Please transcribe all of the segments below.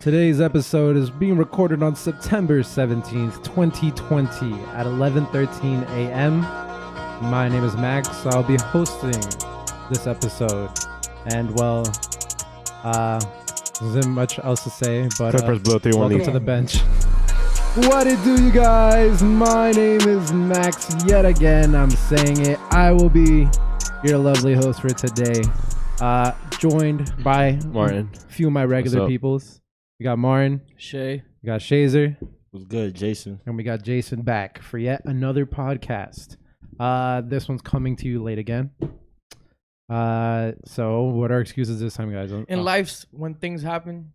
Today's episode is being recorded on September 17th, 2020 at 11:13 a.m. My name is Max. I'll be hosting this episode. And, well, there isn't much else to say, but welcome to the bench. What it do, you guys? My name is Max yet again. I'm saying it. I will be your lovely host for today. Joined by Martin. A few of my regular peoples. We got Martin. Shay. We got Shazer. What's good, Jason? And we got Jason back for yet another podcast. This one's coming to you late again. So what are excuses this time, guys? In life, when things happen,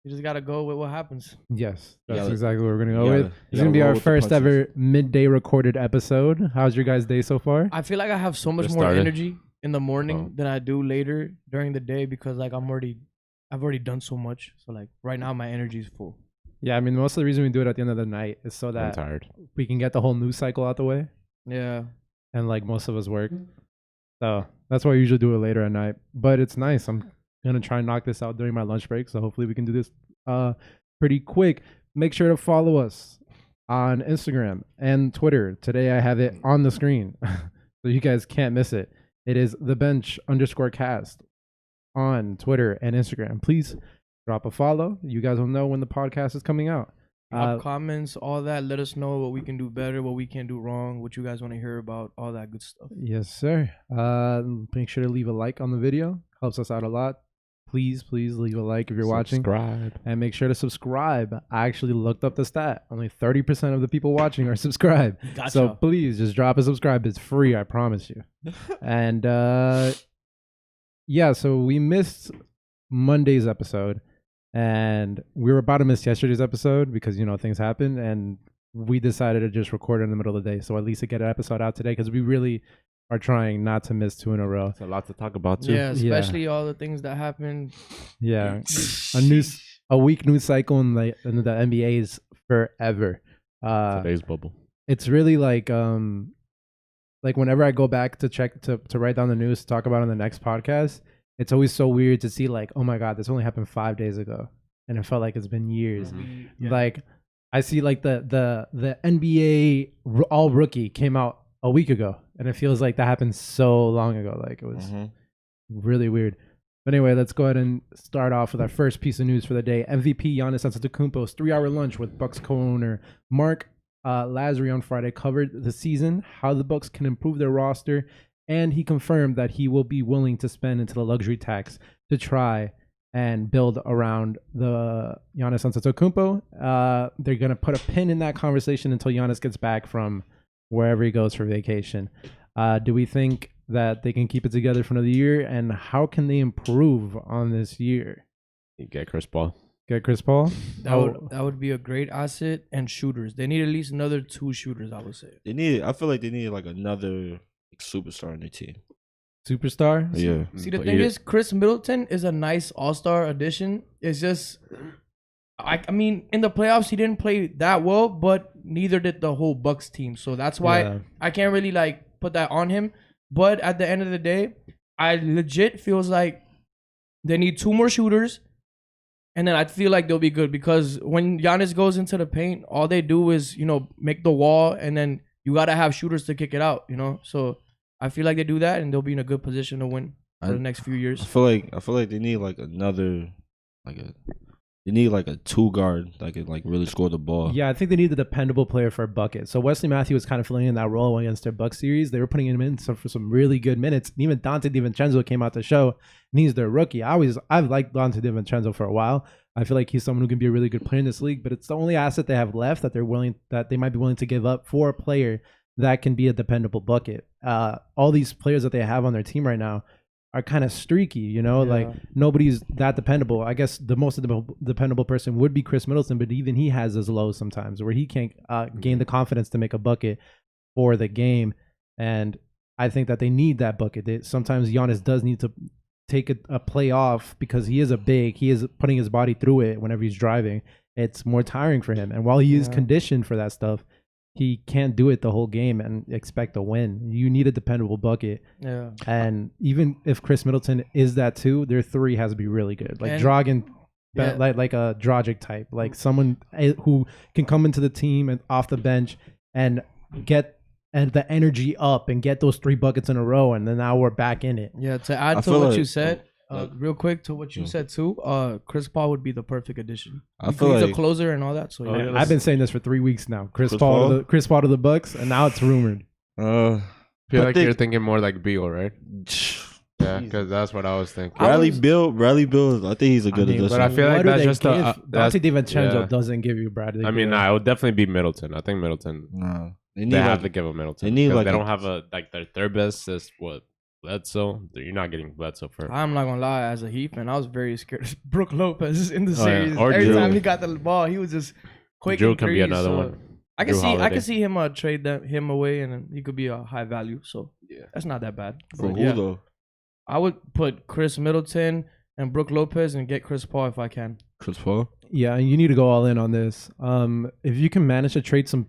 you just gotta go with what happens. Yes, that's exactly what we're gonna go with. It's gonna be our roll first ever midday recorded episode. How's your guys' day so far? I feel like I have so much more energy in the morning than I do later during the day because like I've already done so much. So like right now my energy is full. Yeah, I mean most of the reason we do it at the end of the night is so that we can get the whole news cycle out the way. Yeah. And like most of us work. So that's why I usually do it later at night. But it's nice. I'm gonna try and knock this out during my lunch break. So hopefully we can do this pretty quick. Make sure to follow us on Instagram and Twitter. Today I have it on the screen. So you guys can't miss it. It is thebench_cast on Twitter and Instagram. Please drop a follow. You guys will know when the podcast is coming out. Comments, all that. Let us know what we can do better, what we can do wrong, what you guys want to hear about, all that good stuff. Yes, sir. Make sure to leave a like on the video. Helps us out a lot. Please leave a like if you're watching. And make sure to subscribe. I actually looked up the stat. Only 30% of the people watching are subscribed. Gotcha. So please just drop a subscribe. It's free, I promise you. And yeah, so we missed Monday's episode. And we were about to miss yesterday's episode because, you know, things happen. And we decided to just record it in the middle of the day. So at least to get an episode out today because we really are trying not to miss two in a row. It's a lot to talk about too. Yeah, especially all the things that happen. Yeah, a week news cycle in the NBA is forever. Today's bubble. It's really like whenever I go back to check to write down the news to talk about on the next podcast, it's always so weird to see like, oh my God, this only happened 5 days ago, and it felt like it's been years. Mm-hmm. Yeah. Like I see like the NBA all rookie came out a week ago, and it feels like that happened so long ago. Like it was really weird. But anyway, let's go ahead and start off with our first piece of news for the day. MVP Giannis Antetokounmpo's 3-hour lunch with Bucks co-owner Marc Lasry on Friday covered the season, how the Bucks can improve their roster, and he confirmed that he will be willing to spend into the luxury tax to try and build around the Giannis Antetokounmpo. They're going to put a pin in that conversation until Giannis gets back from wherever he goes for vacation. Do we think that they can keep it together for another year, and how can they improve on this year? You get Chris Paul. That would be a great asset, and shooters. They need at least another 2 shooters, I would say. I feel like they need like another superstar on their team. Superstar? Yeah. See, the thing is, Khris Middleton is a nice all-star addition. It's just, I mean, in the playoffs, he didn't play that well, but neither did the whole Bucks team. So that's why I can't really like put that on him. But at the end of the day, I legit feels like they need 2 more shooters. And then I feel like they'll be good because when Giannis goes into the paint, all they do is, you know, make the wall, and then you got to have shooters to kick it out, you know? So I feel like they do that, and they'll be in a good position to win for the next few years. I feel like they need like another they need like a 2 guard that can like really score the ball. Yeah, I think they need a dependable player for a bucket. So Wesley Matthews was kind of filling in that role against their Bucks series. They were putting him in for some really good minutes. And even Dante DiVincenzo came out to show, and he's their rookie. I've liked Dante DiVincenzo for a while. I feel like he's someone who can be a really good player in this league, but it's the only asset they have left that they might be willing to give up for a player that can be a dependable bucket. All these players that they have on their team right now are kind of streaky, you know, like nobody's that dependable. I guess the most dependable person would be Khris Middleton, but even he has his lows sometimes where he can't gain the confidence to make a bucket for the game. And I think that they need that bucket. Sometimes Giannis does need to take a play off because he is he is putting his body through it whenever he's driving. It's more tiring for him. And while he is conditioned for that stuff, he can't do it the whole game and expect a win. You need a dependable bucket. Yeah. And even if Khris Middleton is that too, their 3 has to be really good. Like Dragan like a Dragic type, like someone who can come into the team and off the bench and get the energy up and get those 3 buckets in a row, and then now we're back in it. Yeah, to add to what you said, real quick to what you said too, Chris Paul would be the perfect addition. He's a closer and all that. So I've been saying this for 3 weeks now. Chris Paul to the Bucks, and now it's rumored. I feel like you're thinking more like Beal, right? Yeah, because that's what I was thinking. Bradley Beal, I think he's a good addition. But I feel like that's just Dante DiVincenzo doesn't give you Bradley. I mean, it would definitely be Middleton. I think Middleton. No, they have to give him Middleton. They don't have their third best is what, Bledsoe. You're not getting Bledsoe for. I'm not gonna lie, as a Heat fan, I was very scared of Brook Lopez in the series. Or Every Drew. time he got the ball, he was just quick. Drew and can be crazy, another one. I can see him trade him away, and then he could be a high value. So that's not that bad. For who though? I would put Khris Middleton and Brook Lopez and get Chris Paul if I can. Chris Paul? Yeah, you need to go all in on this. If you can manage to trade some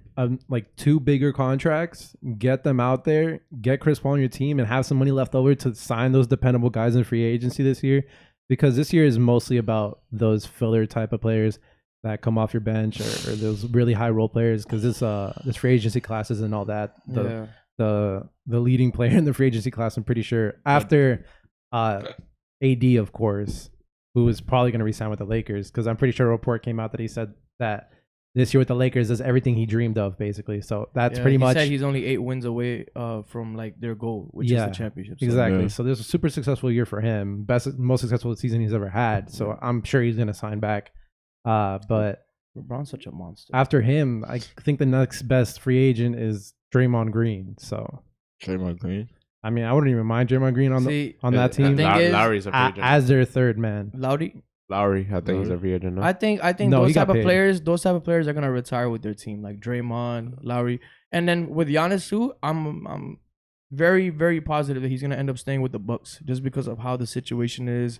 2 bigger contracts, get them out there, get Chris Paul on your team, and have some money left over to sign those dependable guys in free agency this year, because this year is mostly about those filler type of players that come off your bench or those really high role players, because this free agency class isn't all that. The leading player in the free agency class, I'm pretty sure, after AD, of course, who is probably going to resign with the Lakers, because I'm pretty sure a report came out that he said that this year with the Lakers is everything he dreamed of, basically. So that's pretty much. He said he's only 8 wins away from their goal, which is the championship. So. Exactly. Yeah. So this is a super successful year for him, most successful season he's ever had. So I'm sure he's going to sign back. But LeBron's such a monster. After him, I think the next best free agent is Draymond Green. So Draymond Green. I mean, I wouldn't even mind Draymond Green on that team. Lowry's a free agent. As their third man. Lowry, I think he's a free agent. No? I think those type of players are gonna retire with their team, like Draymond, Lowry, and then with Giannis too. I'm very, very positive that he's gonna end up staying with the Bucks just because of how the situation is.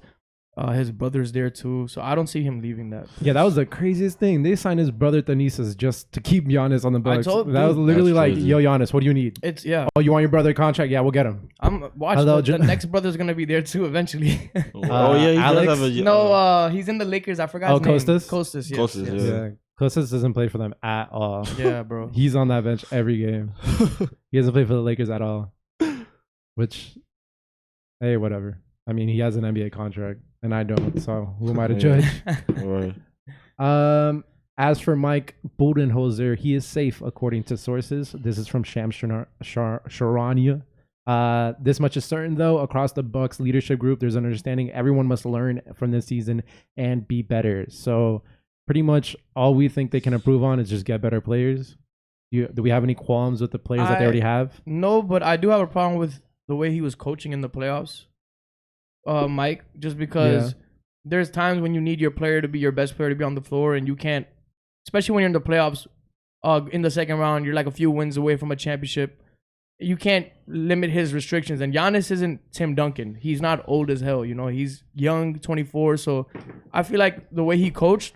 His brother's there too, so I don't see him leaving that. Yeah, that was the craziest thing. They signed his brother Thanasis just to keep Giannis on the Bucks. That was literally like, yo, Giannis, what do you need? Oh, you want your brother contract? Yeah, we'll get him. I'm watching. The next brother's gonna be there too eventually. He Alex? He's in the Lakers. I forgot his name. Kostas. Yes. Yeah. Kostas doesn't play for them at all. Yeah, bro. He's on that bench every game. He doesn't play for the Lakers at all. Which, hey, whatever. I mean, he has an NBA contract, and I don't. So who am I to judge? As for Mike Budenholzer, he is safe according to sources. This is from Charania. This much is certain, though. Across the Bucks leadership group, there's an understanding everyone must learn from this season and be better. So pretty much all we think they can improve on is just get better players. Do we have any qualms with the players that they already have? No, but I do have a problem with the way he was coaching in the playoffs. Mike, just because there's times when you need your player to be your best player to be on the floor, and you can't, especially when you're in the playoffs. In the second round, you're like a few wins away from a championship. You can't limit his restrictions. And Giannis isn't Tim Duncan. He's not old as hell. He's young, 24. So I feel like the way he coached,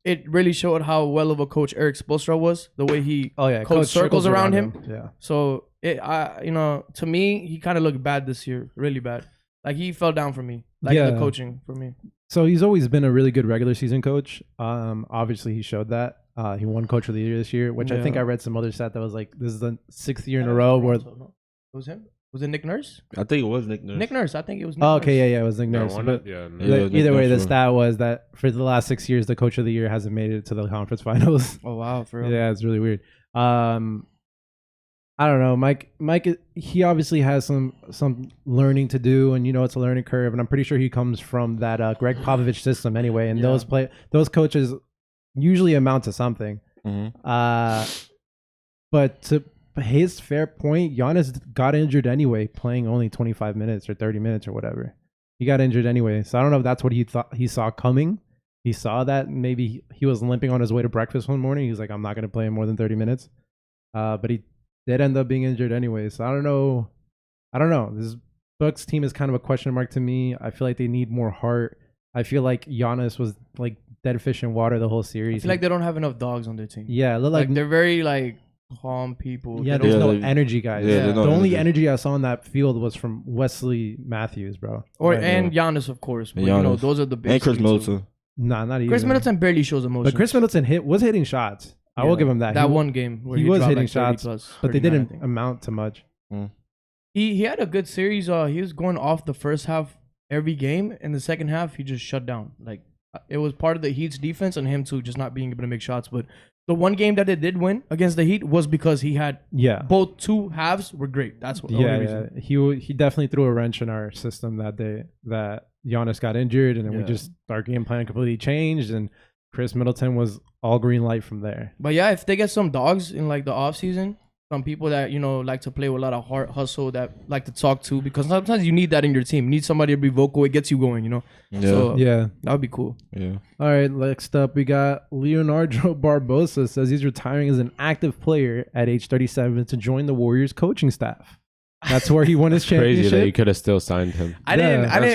it really showed how well of a coach Eric Spoelstra was. The way he coached circles around him. Yeah. So to me, he kind of looked bad this year, really bad. Like, he fell down for me. Like, the coaching for me. So he's always been a really good regular season coach. Obviously, he showed that. He won Coach of the Year this year, which I think I read some other stat that was like, this is the 6th year in a row where... It was him? Was it Nick Nurse? I think it was Nick Nurse. Nick Nurse. I think it was Nick Nurse. Okay, yeah, it was Nick Nurse. Either way, the stat was that for the last 6 years, the Coach of the Year hasn't made it to the conference finals. Oh, wow. For real? Yeah, it's really weird. I don't know. Mike, he obviously has some learning to do, and it's a learning curve. And I'm pretty sure he comes from that Greg Popovich system anyway. And those coaches usually amount to something. Mm-hmm. But to his fair point, Giannis got injured anyway, playing only 25 minutes or 30 minutes or whatever. He got injured anyway, so I don't know if that's what he thought he saw coming. He saw that maybe he was limping on his way to breakfast one morning. He was like, "I'm not going to play him more than 30 minutes," but he did end up being injured anyway. So I don't know. This Bucks team is kind of a question mark to me. I feel like they need more heart. I feel like Giannis was like dead fish in water the whole series. I feel like they don't have enough dogs on their team. Yeah, like they're very like calm people. Yeah, there's no energy, guys. The only energy I saw on that field was from Wesley Matthews, bro. And Giannis, of course. But, those are the big. And Khris Middleton. Nah, not even. Khris Middleton barely shows emotion. But Khris Middleton was hitting shots. I will give him that. That one game where he was dropped hitting like shots, plus, but they didn't amount to much. He had a good series. He was going off the first half every game. In the second half, he just shut down. Like it was part of the Heat's defense and him too, just not being able to make shots. But the one game that they did win against the Heat was because he had both two halves were great. That's what the only reason. He definitely threw a wrench in our system that day that Giannis got injured, and then our game plan completely changed, and Khris Middleton was all green light from there. But yeah, if they get some dogs in like the off season, some people that like to play with a lot of heart hustle, that like to talk to, because sometimes you need that in your team. You need somebody to be vocal. It gets you going, So that would be cool. Yeah. All right, next up we got Leandro Barbosa says he's retiring as an active player at age 37 to join the Warriors coaching staff. That's where he won his championship. Crazy that you could have still signed him. I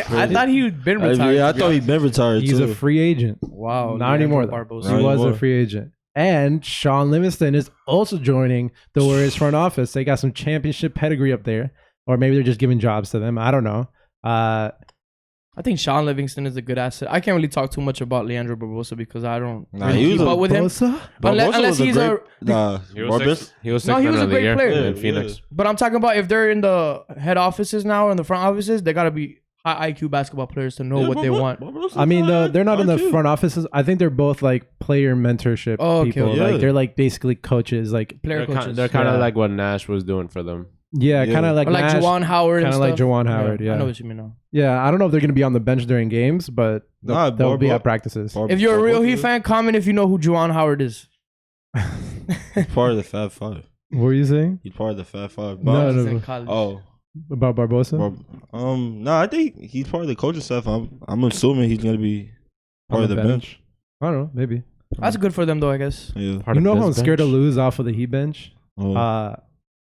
thought he'd been retired. I thought he'd been retired. He's a free agent. Wow, not anymore. He was a free agent. And Shaun Livingston is also joining the Warriors front office. They got some championship pedigree up there, or maybe they're just giving jobs to them. I don't know. I think Shaun Livingston is a good asset. I can't really talk too much about Leandro Barbosa because I don't keep up with him. Unless he's a he was a great player in Phoenix. But I'm talking about if they're in the head offices now, in the front offices, they gotta be high IQ basketball players to know what they want. I mean, they're not in the front offices. I think they're both like player mentorship people. Yeah. Like they're like basically coaches, like player coaches. They're kind of like what Nash was doing for them. Yeah, kind of like Nash, Juwan Howard, kind of like Juwan Howard. Yeah, I know what you mean now. Yeah, I don't know if they're gonna be on the bench during games, but they'll be at practices. If you're a real Heat fan, comment if you know who Juwan Howard is. He's part of the Fab Five. What were you saying? He's part of the Fab Five. No. Oh, about Barbosa? No, I think he's part of the coaching staff. I'm assuming he's gonna be part of the bench. I don't know, maybe. That's good for them though, I guess. Yeah. You know how I'm scared to lose off of the Heat bench?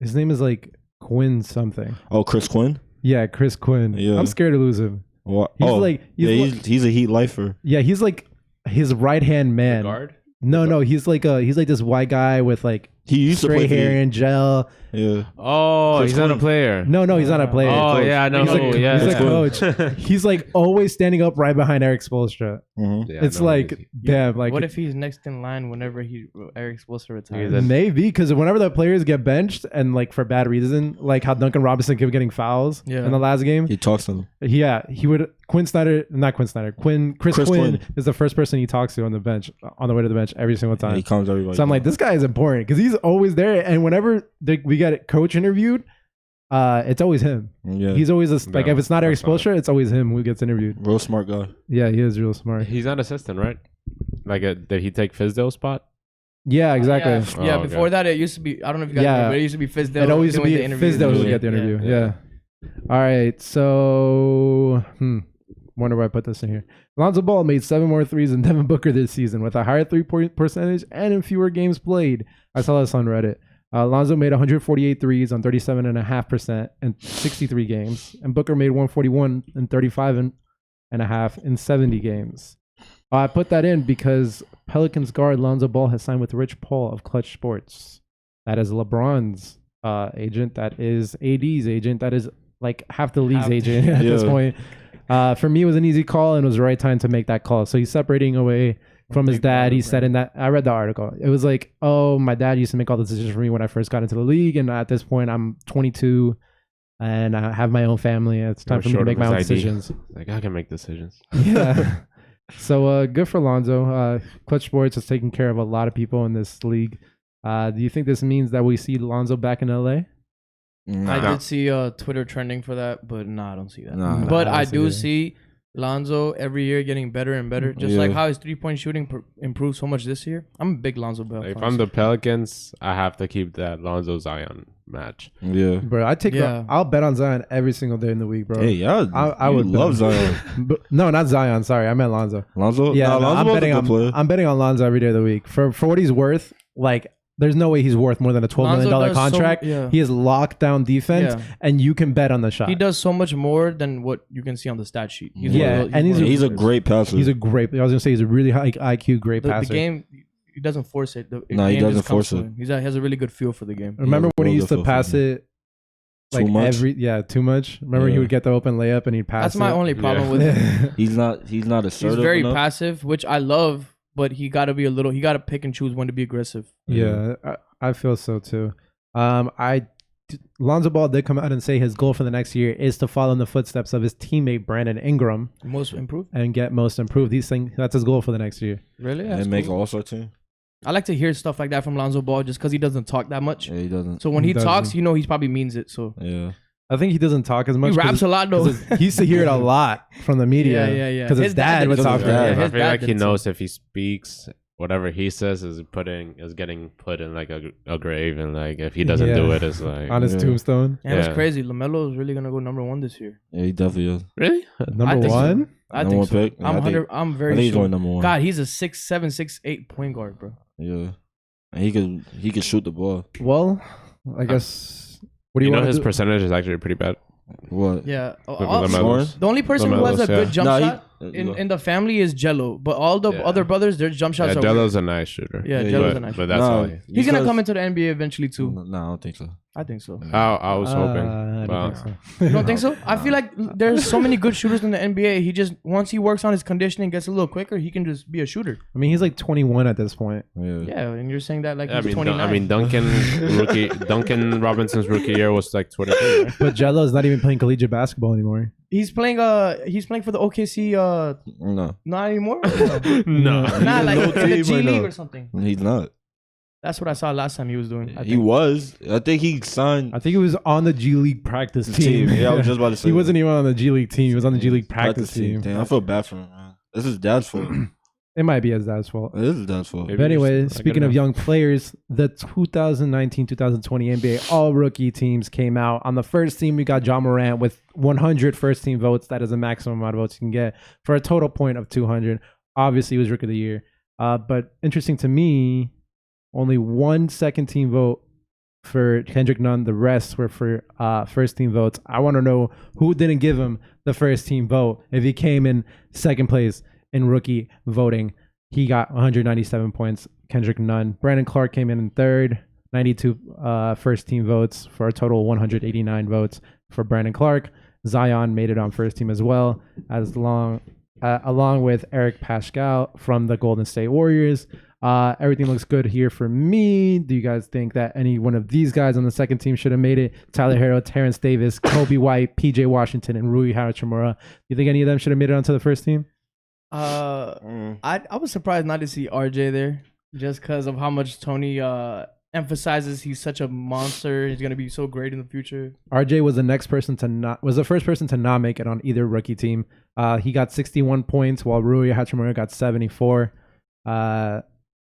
His name is like Quinn something. Oh, Chris Quinn? Yeah, Chris Quinn. Yeah. I'm scared to lose him. What? He's a Heat lifer. Yeah, he's like his right hand man. The guard? No, he's like this white guy with like he used straight to play hair and gel. Yeah. Oh, Chris he's not a player. No, he's not a player. Oh, yeah, I know. He's a coach. He's like always standing up right behind Eric Spoelstra. Mm-hmm. Yeah, it's like, damn. Like, what if he's next in line whenever Eric Spoelstra retires? Maybe, because whenever the players get benched and like for bad reason, like how Duncan Robinson kept getting fouls in the last game. He talks to them. Yeah, he would. Chris Quinn is the first person he talks to on the bench, on the way to the bench every single time. He calms everybody. So I'm like, this guy is important because he's always there. And whenever we get a coach interviewed, it's always him. Yeah. He's always like, if it's not Eric Spoelstra, it's always him who gets interviewed. Real smart guy. Yeah, he is real smart. He's not assistant, right? Like, did he take Fizdale's spot? Yeah, exactly. Before that, it used to be, I don't know if you guys remember, but it used to be Fizdale. It always used to be Fizdale who would get the interview. Yeah. All right, so wonder why I put this in here. Lonzo Ball made 7 more threes than Devin Booker this season with a higher 3-point percentage and in fewer games played. I saw this on Reddit. Lonzo made 148 threes on 37.5% in 63 games, and Booker made 141 and 35.5 in 70 games. I put that in because Pelicans guard Lonzo Ball has signed with Rich Paul of Klutch Sports. That is LeBron's agent. That is AD's agent. That is like half the league's agent at this point. For me, it was an easy call and it was the right time to make that call. So he's separating away from his dad. He said in that, I read the article. It was like, oh, my dad used to make all the decisions for me when I first got into the league. And at this point, I'm 22 and I have my own family. It's time for me to make my own decisions. Like, I can make decisions. Yeah. So good for Lonzo. Klutch Sports is taking care of a lot of people in this league. Do you think this means that we see Lonzo back in LA? I did see Twitter trending for that, but I don't see that. But I do see Lonzo every year getting better and better. Just like how his 3-point shooting improved so much this year. I'm a big Lonzo Ball fan. If I'm the Pelicans, I have to keep that Lonzo Zion match. Yeah, bro. I'll bet on Zion every single day in the week, bro. Hey, yeah, I would love Zion. But, no, not Zion. Sorry, I meant Lonzo. Lonzo. Yeah, I'm betting on Lonzo every day of the week for what he's worth. Like, there's no way he's worth more than a $12 million contract. He has lockdown defense, and you can bet on the shot. He does so much more than what you can see on the stat sheet. He's a great passer. I was gonna say he's a really high IQ, great passer. The game, he doesn't force it. He doesn't force it. He has a really good feel for the game. Remember when he used to pass it Like too much. Too much. Remember, he would get the open layup and he'd pass. That's my only problem with him. He's not assertive. He's very enough. passive, which I love, but he got to be he got to pick and choose when to be aggressive. Yeah, I feel so too. Lonzo Ball did come out and say his goal for the next year is to follow in the footsteps of his teammate Brandon Ingram, most improved, and get most improved. That's his goal for the next year. Really? And make an All-Star team. I like to hear stuff like that from Lonzo Ball just because he doesn't talk that much. Yeah, he doesn't. So when he talks, he probably means it. So yeah. I think he doesn't talk as much. He raps a lot though. He used to hear it a lot from the media. Yeah. Because his dad would talk to him. I feel like he knows if he speaks, whatever he says is getting put in like a grave, and like if he doesn't do it, it's like on his tombstone. Yeah, it's crazy. LaMelo is really gonna go #1 this year. Yeah, he definitely is. Really? Number one? I think so. Pick. I'm very he's sure. going #1. God, he's a 6'7", 6'8" point guard, bro. Yeah, and he could shoot the ball. Well, I guess. What do you know? His do? percentage is actually pretty bad. What? Yeah. LaMelo's. The only person who has a good jump shot he- in the family is Jello, but all the other brothers, their jump shots are Jello's a nice shooter. Yeah, Jello's a nice But shooter. that's all. He's gonna come into the NBA eventually too. No, I don't think so. I think so. I was hoping. I don't think You don't think so? I feel like there's so many good shooters in the NBA. He just once he works on his conditioning, gets a little quicker, he can just be a shooter. I mean, he's like 21 at this point. Yeah, and you're saying that like I he's mean, 29. I mean, Duncan Robinson's rookie year was like 23, right? But Jello's not even playing collegiate basketball anymore. He's playing for the OKC No, not anymore. No. Not like no in the team G right League now. or something. he's not. That's what I saw last time he was doing. I He think. was. I think he signed I think he was on the G League practice team. Yeah, I was just about to say. He wasn't even on the G League team. He was on the G League practice team. Damn, I feel bad for him, man. This is dad's fault. It might be his dad's fault. It is dad's fault. Maybe But anyway, just not speaking good of enough. young players, the 2019-2020 NBA All-Rookie teams came out. On the first team, we got John Morant with 100 first-team votes. That is the maximum amount of votes you can get for a total point of 200. Obviously, he was Rookie of the Year. But interesting to me, only one second-team vote for Kendrick Nunn. The rest were for first-team votes. I want to know who didn't give him the first-team vote if he came in second place in rookie voting. He got 197 points. Kendrick Nunn. Brandon Clark came in third, 92 first team votes for a total 189 votes for Brandon Clark. Zion made it on first team as well, along with Eric Pascal from the Golden State Warriors. Everything looks good here for me. Do you guys think that any one of these guys on the second team should have made it? Tyler Herro, Terrence Davis, Kobe White, PJ Washington, and Rui Hachimura. Do you think any of them should have made it onto the first team? I was surprised not to see RJ there, just because of how much Tony emphasizes he's such a monster. He's gonna be so great in the future. RJ was the first person to not make it on either rookie team. He got 61 points, while Rui Hachimura got 74.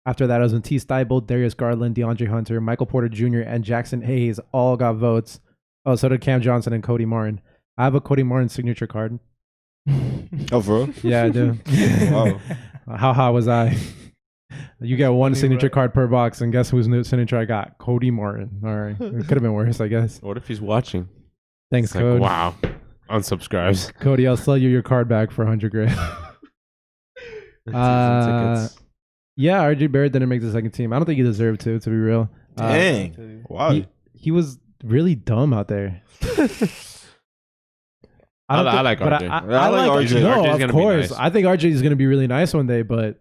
After that, it was Matisse Thybulle, Darius Garland, DeAndre Hunter, Michael Porter Jr., and Jackson Hayes all got votes. Oh, so did Cam Johnson and Cody Martin. I have a Cody Martin signature card. Oh, for real? Yeah, I do. Wow. How hot was I? You get one signature card per box, and guess whose new signature I got? Cody Martin. All right. It could have been worse, I guess. What if he's watching? Thanks, It's Cody. like, wow. Unsubscribes. Cody, I'll sell you your card back for $100,000. Tickets. Yeah, RJ Barrett didn't make the second team. I don't think he deserved to be real. Dang. Why? He was really dumb out there. I like but RJ. I like RJ. No, RJ's of gonna be course. nice. I think RJ is going to be really nice one day, but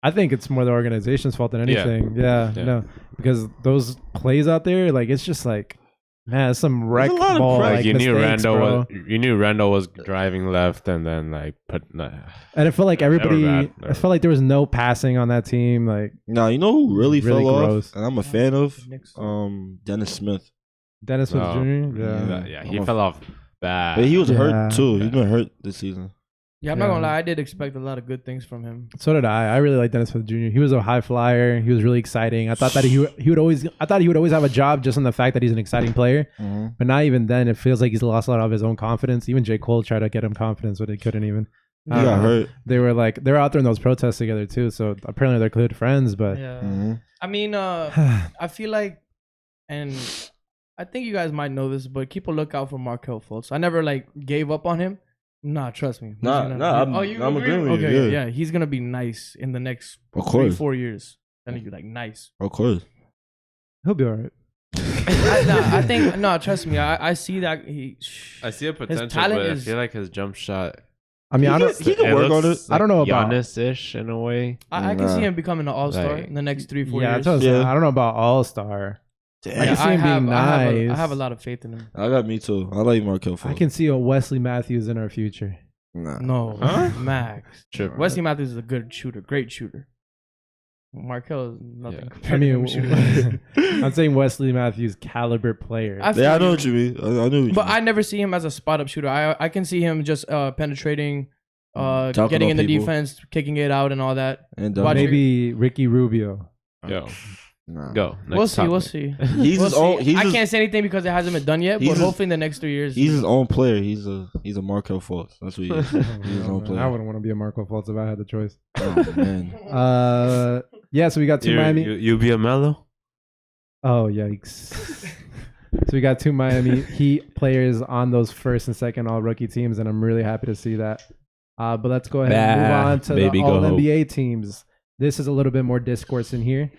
I think it's more the organization's fault than anything. Yeah. No, because those plays out there, like it's just like, man, it's some wreck a lot of ball. pressure. Like, you knew mistakes, bro. Randall was driving left and then like And it felt like everybody. bad. I felt like there was no passing on that team. Like Nah, you know who really fell gross. off? And I'm a fan of Knicks. Dennis Smith. Dennis Smith Oh. Jr. Yeah. yeah, he fell off bad. But he was Yeah. hurt too. He's been hurt this season. Yeah, I'm not gonna lie. I did expect a lot of good things from him. So did I. I really like Dennis Smith Jr. He was a high flyer. He was really exciting. I thought that he would always. I thought he would always have a job just on the fact that he's an exciting player. Mm-hmm. But not even then. It feels like he's lost a lot of his own confidence. Even J. Cole tried to get him confidence, but he couldn't even. He got hurt. They were out there in those protests together too. So apparently they're good friends. But Yeah. Mm-hmm. I mean, I feel like, and I think you guys might know this, but keep a lookout for Markelle Fultz. I never gave up on him. Nah, trust me. He's I'm agreeing with you. Okay, Yeah. He's gonna be nice in the next Of course. 3-4 years. Telling you, nice. Of course. he'll be all right. I think no. Trust me, I see that I see a potential, talent but is- I feel like his jump shot. I mean, He can work on it. I don't know about Giannis-ish in a way. I can see him becoming an all-star Like- in the next 3-4 yeah, years. that's what I'm saying. Yeah. I don't know about All Star. Damn. I can see him being nice. I have a lot of faith in him. I got me too. I like Markel Fultz. I can see a Wesley Matthews in our future. Nah. No, Huh? Max. Trip. Wesley Matthews is a good shooter, great shooter. Markel is nothing Yeah. compared I to him mean, shooting. I'm saying Wesley Matthews caliber player. I feel Yeah, I know you. what you mean. I knew what you But mean. I never see him as a spot up shooter. I can see him just penetrating, Talking getting in about the people. defense, kicking it out, and all that. And Watch it. Maybe Ricky Rubio. Yo, Nah. go. We'll Next see. We'll topic. see. He's We'll his own. see. He's I his, can't say anything because it hasn't been done yet. he's But his- hopefully in the next 3 years. He's his own player. He's a Markel Fultz. That's what he is. He's his own I player. wouldn't want to be a Marco Fultz if I had the choice. Oh man. Yeah, so we got two Miami. You be a Melo? Oh, yikes. So we got two Miami Heat players on those first and second all rookie teams, and I'm really happy to see that. But let's go ahead and move on to baby, the go all hope. NBA teams. This is a little bit more discourse in here.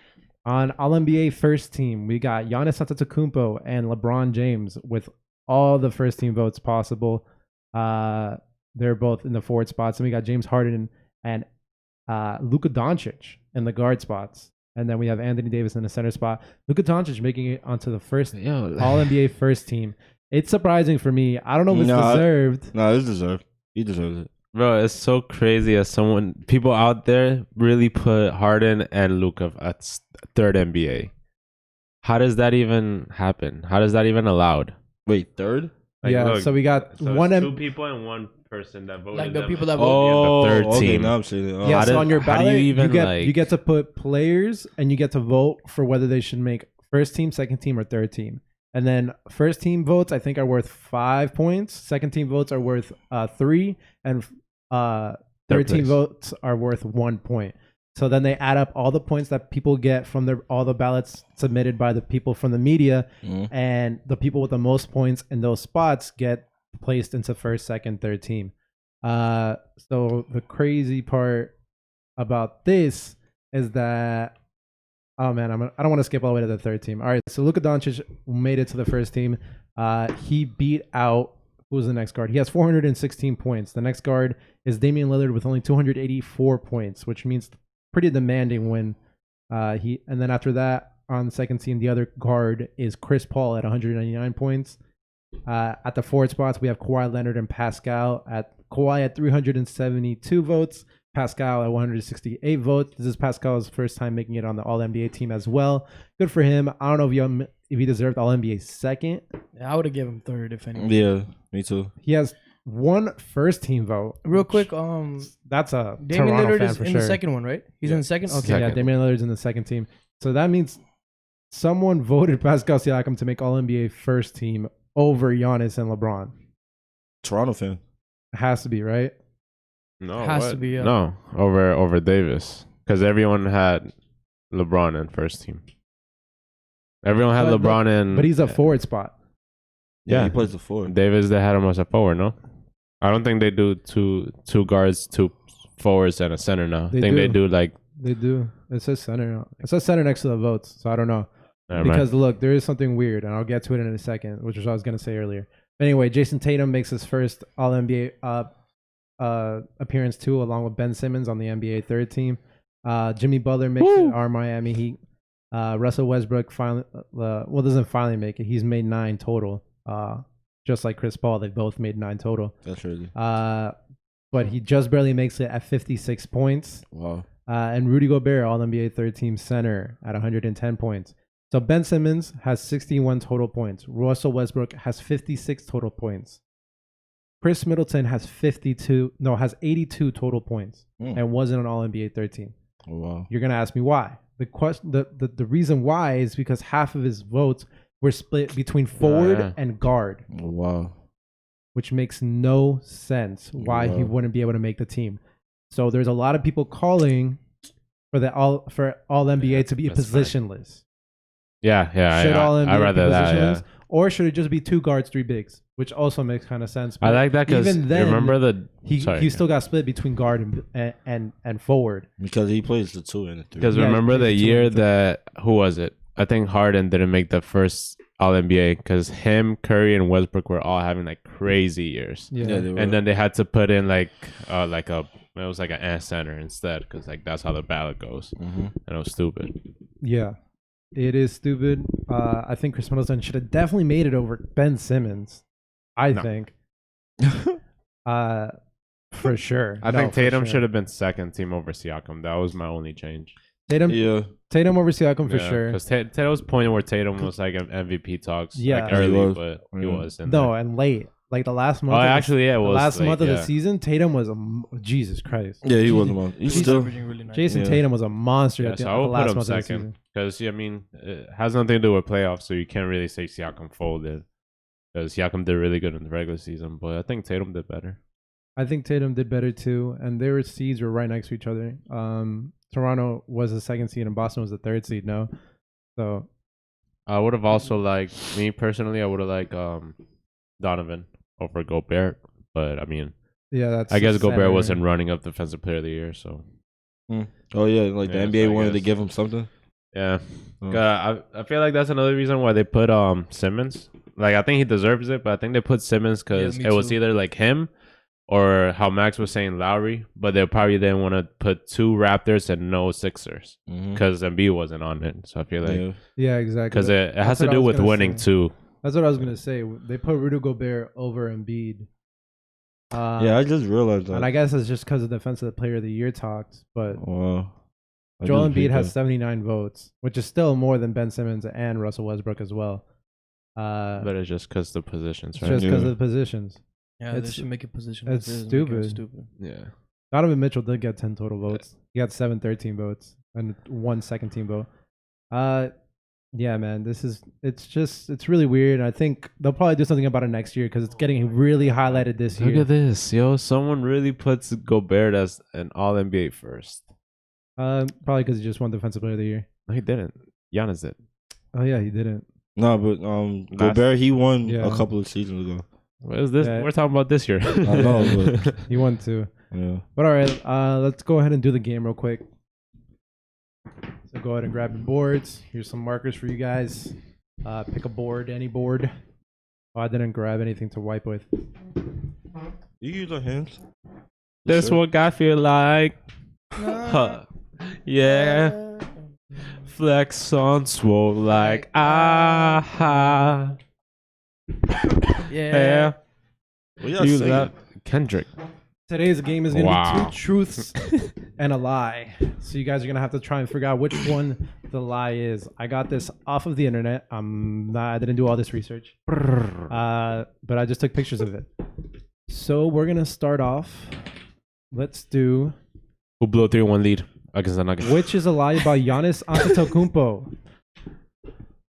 On all NBA first team, we got Giannis Antetokounmpo and LeBron James with all the first team votes possible. They're both in the forward spots, and we got James Harden and Luka Doncic in the guard spots. And then we have Anthony Davis in the center spot. Luka Doncic making it onto the first Yo, All-NBA first team. It's surprising for me. I don't know if it's Nah, deserved. Nah, it's deserved. He deserves it. bro, it's so crazy as people out there really put Harden and Luka at third NBA. How does that even happen? How is that even allowed? Wait, third? Yeah, so we got one it's two people and one person that voted. Like the them people that in vote. the third okay, team. now I'm saying it. Yeah, How so do- on your how do you ballot, even, you get to put players and you get to vote for whether they should make first team, second team, or third team. And then first team votes, I think, are worth 5 points. Second team votes are worth 3, and third team place. votes are worth 1 point. So then they add up all the points that people get from all the ballots submitted by the people from the media, and the people with the most points in those spots get placed into first, second, third team. So the crazy part about this is that, oh man, I don't want to skip all the way to the third team. All right, so Luka Doncic made it to the first team. He beat out, who's the next guard? He has 416 points. The next guard is Damian Lillard with only 284 points, which means pretty demanding win. And then after that, on the second team, the other guard is Chris Paul at 199 points. At the forward spots, we have Kawhi Leonard and Pascal. Kawhi at 372 votes, Pascal at 168 votes. This is Pascal's first time making it on the All-NBA team as well. Good for him. I don't know if he deserved All-NBA second. Yeah, I would have given him third if anything. Yeah, me too. He has one first team vote. Real quick, That's a Damian Toronto Lillard fan is for in sure. the second one, right? He's in the second. Okay. Yeah, Second. Damian Lillard's in the second team. So that means someone voted Pascal Siakam to make All-NBA first team over Giannis and LeBron. Toronto fan. It has to be, right? No, Has what? to be, yeah. No, over Davis, because everyone had LeBron in first team. Everyone had LeBron in, But he's a forward spot. Yeah, he plays the four. Davis. They had him as a forward. No, I don't think they do two guards, two forwards, and a center now. They I think do. they do like. They do. It says center. It says center next to the votes. So I don't know. Never mind. Because look, there is something weird, and I'll get to it in a second, which is what I was going to say earlier. But anyway, Jason Tatum makes his first All-NBA appearance too, along with Ben Simmons on the NBA third team. Jimmy Butler makes it, our Miami Heat. Russell Westbrook doesn't finally make it. He's made 9 total. Just like Chris Paul, they both made 9 total. That's really. But he just barely makes it at 56 points. Wow. And Rudy Gobert, All-NBA third team center at 110 points. So Ben Simmons has 61 total points. Russell Westbrook has 56 total points. Khris Middleton has 82 total points and wasn't an All-NBA third team. Oh, wow. You're gonna ask me why. The reason why is because half of his votes were split between forward and guard, Oh, wow. which makes no sense why he wouldn't be able to make the team. So there's a lot of people calling for all NBA to be That's positionless. Yeah. Should all I NBA rather be that. Yeah. positionless, or should it just be 2 guards, 3 bigs, which also makes kind of sense. I like that because even then, remember the he still got split between guard and forward. Because he plays the 2 and the 3. because Yeah, remember the he's year two. that who was it? I think Harden didn't make the first All NBA because him, Curry, and Westbrook were all having like crazy years. Yeah. they were. And then they had to put in like it was like an center instead because like that's how the ballot goes. Mhm. And it was stupid. Yeah, it is stupid. I think Khris Middleton should have definitely made it over Ben Simmons. I think. For sure. I think Tatum should have been second team over Siakam. That was my only change. Tatum over Siakam for sure. Because there was a point where Tatum was like in MVP talks. Yeah. Like early, He was. but he Yeah. was. And late. Like the last month. Oh, actually, yeah, it the was last late, month of the yeah. season, Tatum was Jesus Christ. Yeah, he was the one. He's still. averaging really nice. Jason Yeah. Tatum was a monster Yeah, at the, so I the would last put him month of the second season. because I mean it has nothing to do with playoffs, so you can't really say Siakam folded because Siakam did really good in the regular season, but I think Tatum did better. I think Tatum did better too, and their seeds were right next to each other. Toronto was the second seed, and Boston was the third seed. No, so I would have also liked me personally. I would have liked Donovan over Gobert, but I mean, yeah, that's. I guess sad, Gobert right? wasn't running up Defensive Player of the Year, so Oh yeah, like the Yeah, NBA so I wanted to guess- give him something. yeah. Oh. I feel like that's another reason why they put Simmons. Like I think he deserves it, but I think they put Simmons because Yeah, it me was too. either like him or how Max was saying Lowry, but they probably didn't want to put 2 Raptors and no Sixers Mhm. because Embiid wasn't on it. So I feel like Yeah. Yeah, exactly. because it has That's to what I do was with gonna winning say. too. That's what I was gonna say. They put Rudy Gobert over Embiid. Yeah, I just realized that. and I guess it's just because of Defensive Player of the Year talks, but Wow. I Joel just Embiid hate has that. 79 votes, which is still more than Ben Simmons and Russell Westbrook as well. But it's just because the positions, It's right? just because Yeah. of the positions. Yeah, they It's- should make a position. it's like this, make it stupid. Yeah. Donovan Mitchell did get 10 total votes. He got 13 votes and 1 second team vote. Yeah, man, it's really weird. I think they'll probably do something about it next year because it's getting really highlighted this Look year. at this, yo! Someone really puts Gobert as an All NBA first. Probably because he just won Defensive Player of the Year. No, he didn't. Giannis did. Oh yeah, he didn't. No, but Gobert he won Yeah. a couple of seasons ago. What is this? Yeah. We're talking about this year. I know, but He won too. yeah. But all right, let's go ahead and do the game real quick. So go ahead and grab your boards. Here's some markers for you guys. Pick a board, any board. Oh, I didn't grab anything to wipe with. You use your hands. This Sure. what I feel like. Huh. Yeah. Flex on swole like ah. Yeah. Well, yeah, Use sing that. it. Kendrick. Today's game is going to Wow. be 2 truths and a lie. So you guys are going to have to try and figure out which one the lie is. I got this off of the internet. I didn't do all this research. But I just took pictures of it. So we're going to start off. Let's do Who blew a 3-1 lead against the Nuggets? which is a lie about Giannis Antetokounmpo.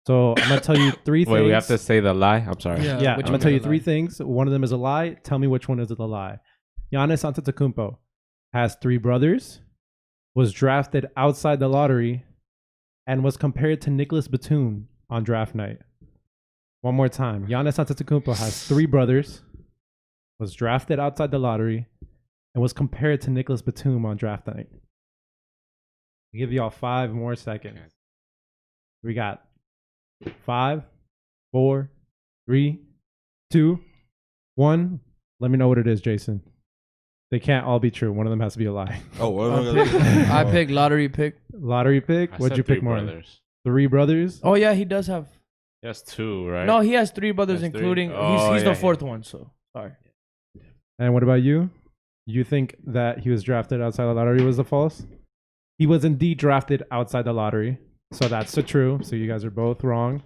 So I'm going to tell you 3 things. Wait, we have to say the lie? I'm sorry. Yeah. Yeah, I'm which going one to tell you is a 3 lie? things. One of them is a lie. Tell me which one is the lie. Giannis Antetokounmpo has 3 brothers, was drafted outside the lottery, and was compared to Nicholas Batum on draft night. One more time. Giannis Antetokounmpo has 3 brothers, was drafted outside the lottery, and was compared to Nicholas Batum on draft night. I'll give y'all 5 more seconds. We got 5, 4, 3, 2, 1. Let me know what it is, Jason. They can't all be true. One of them has to be a lie. Oh, what I am I picked- I gonna picked lottery pick. Lottery pick? I What'd said you pick, 3 Martin? brothers. 3 brothers? Oh yeah, he does have. He has 2, right? No, he has 3 brothers, He has 3? including Oh, he's yeah, the 4th one. So sorry. And what about you? You think that he was drafted outside the lottery was the false? He was indeed drafted outside the lottery. So that's the true. So you guys are both wrong.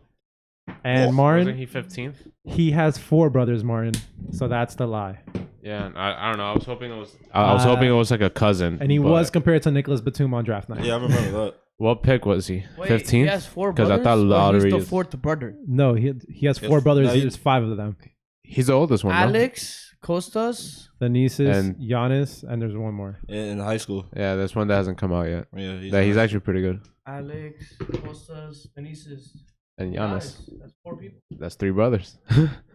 And Martin, Wasn't he 15th? he has 4 brothers, Martin. So that's the lie. Yeah, I don't know. I was hoping it was. I was hoping it was like a cousin. And he but- was compared to Nicholas Batum on draft night. Yeah, I remember that. What pick was he? Wait, 15th. He has 4 'Cause brothers. I thought or lottery He's is- the 4th brother. No, he has 4 Yes, brothers. no, he- There's 5 of them. He's the oldest one. no? Alex, Costas. The nieces, And- Giannis, and there's one more. In high school. Yeah, there's one that hasn't come out yet. Yeah, He's actually pretty good. Alex, Costas, Benitez. And Giannis. That's 4 people. That's 3 brothers.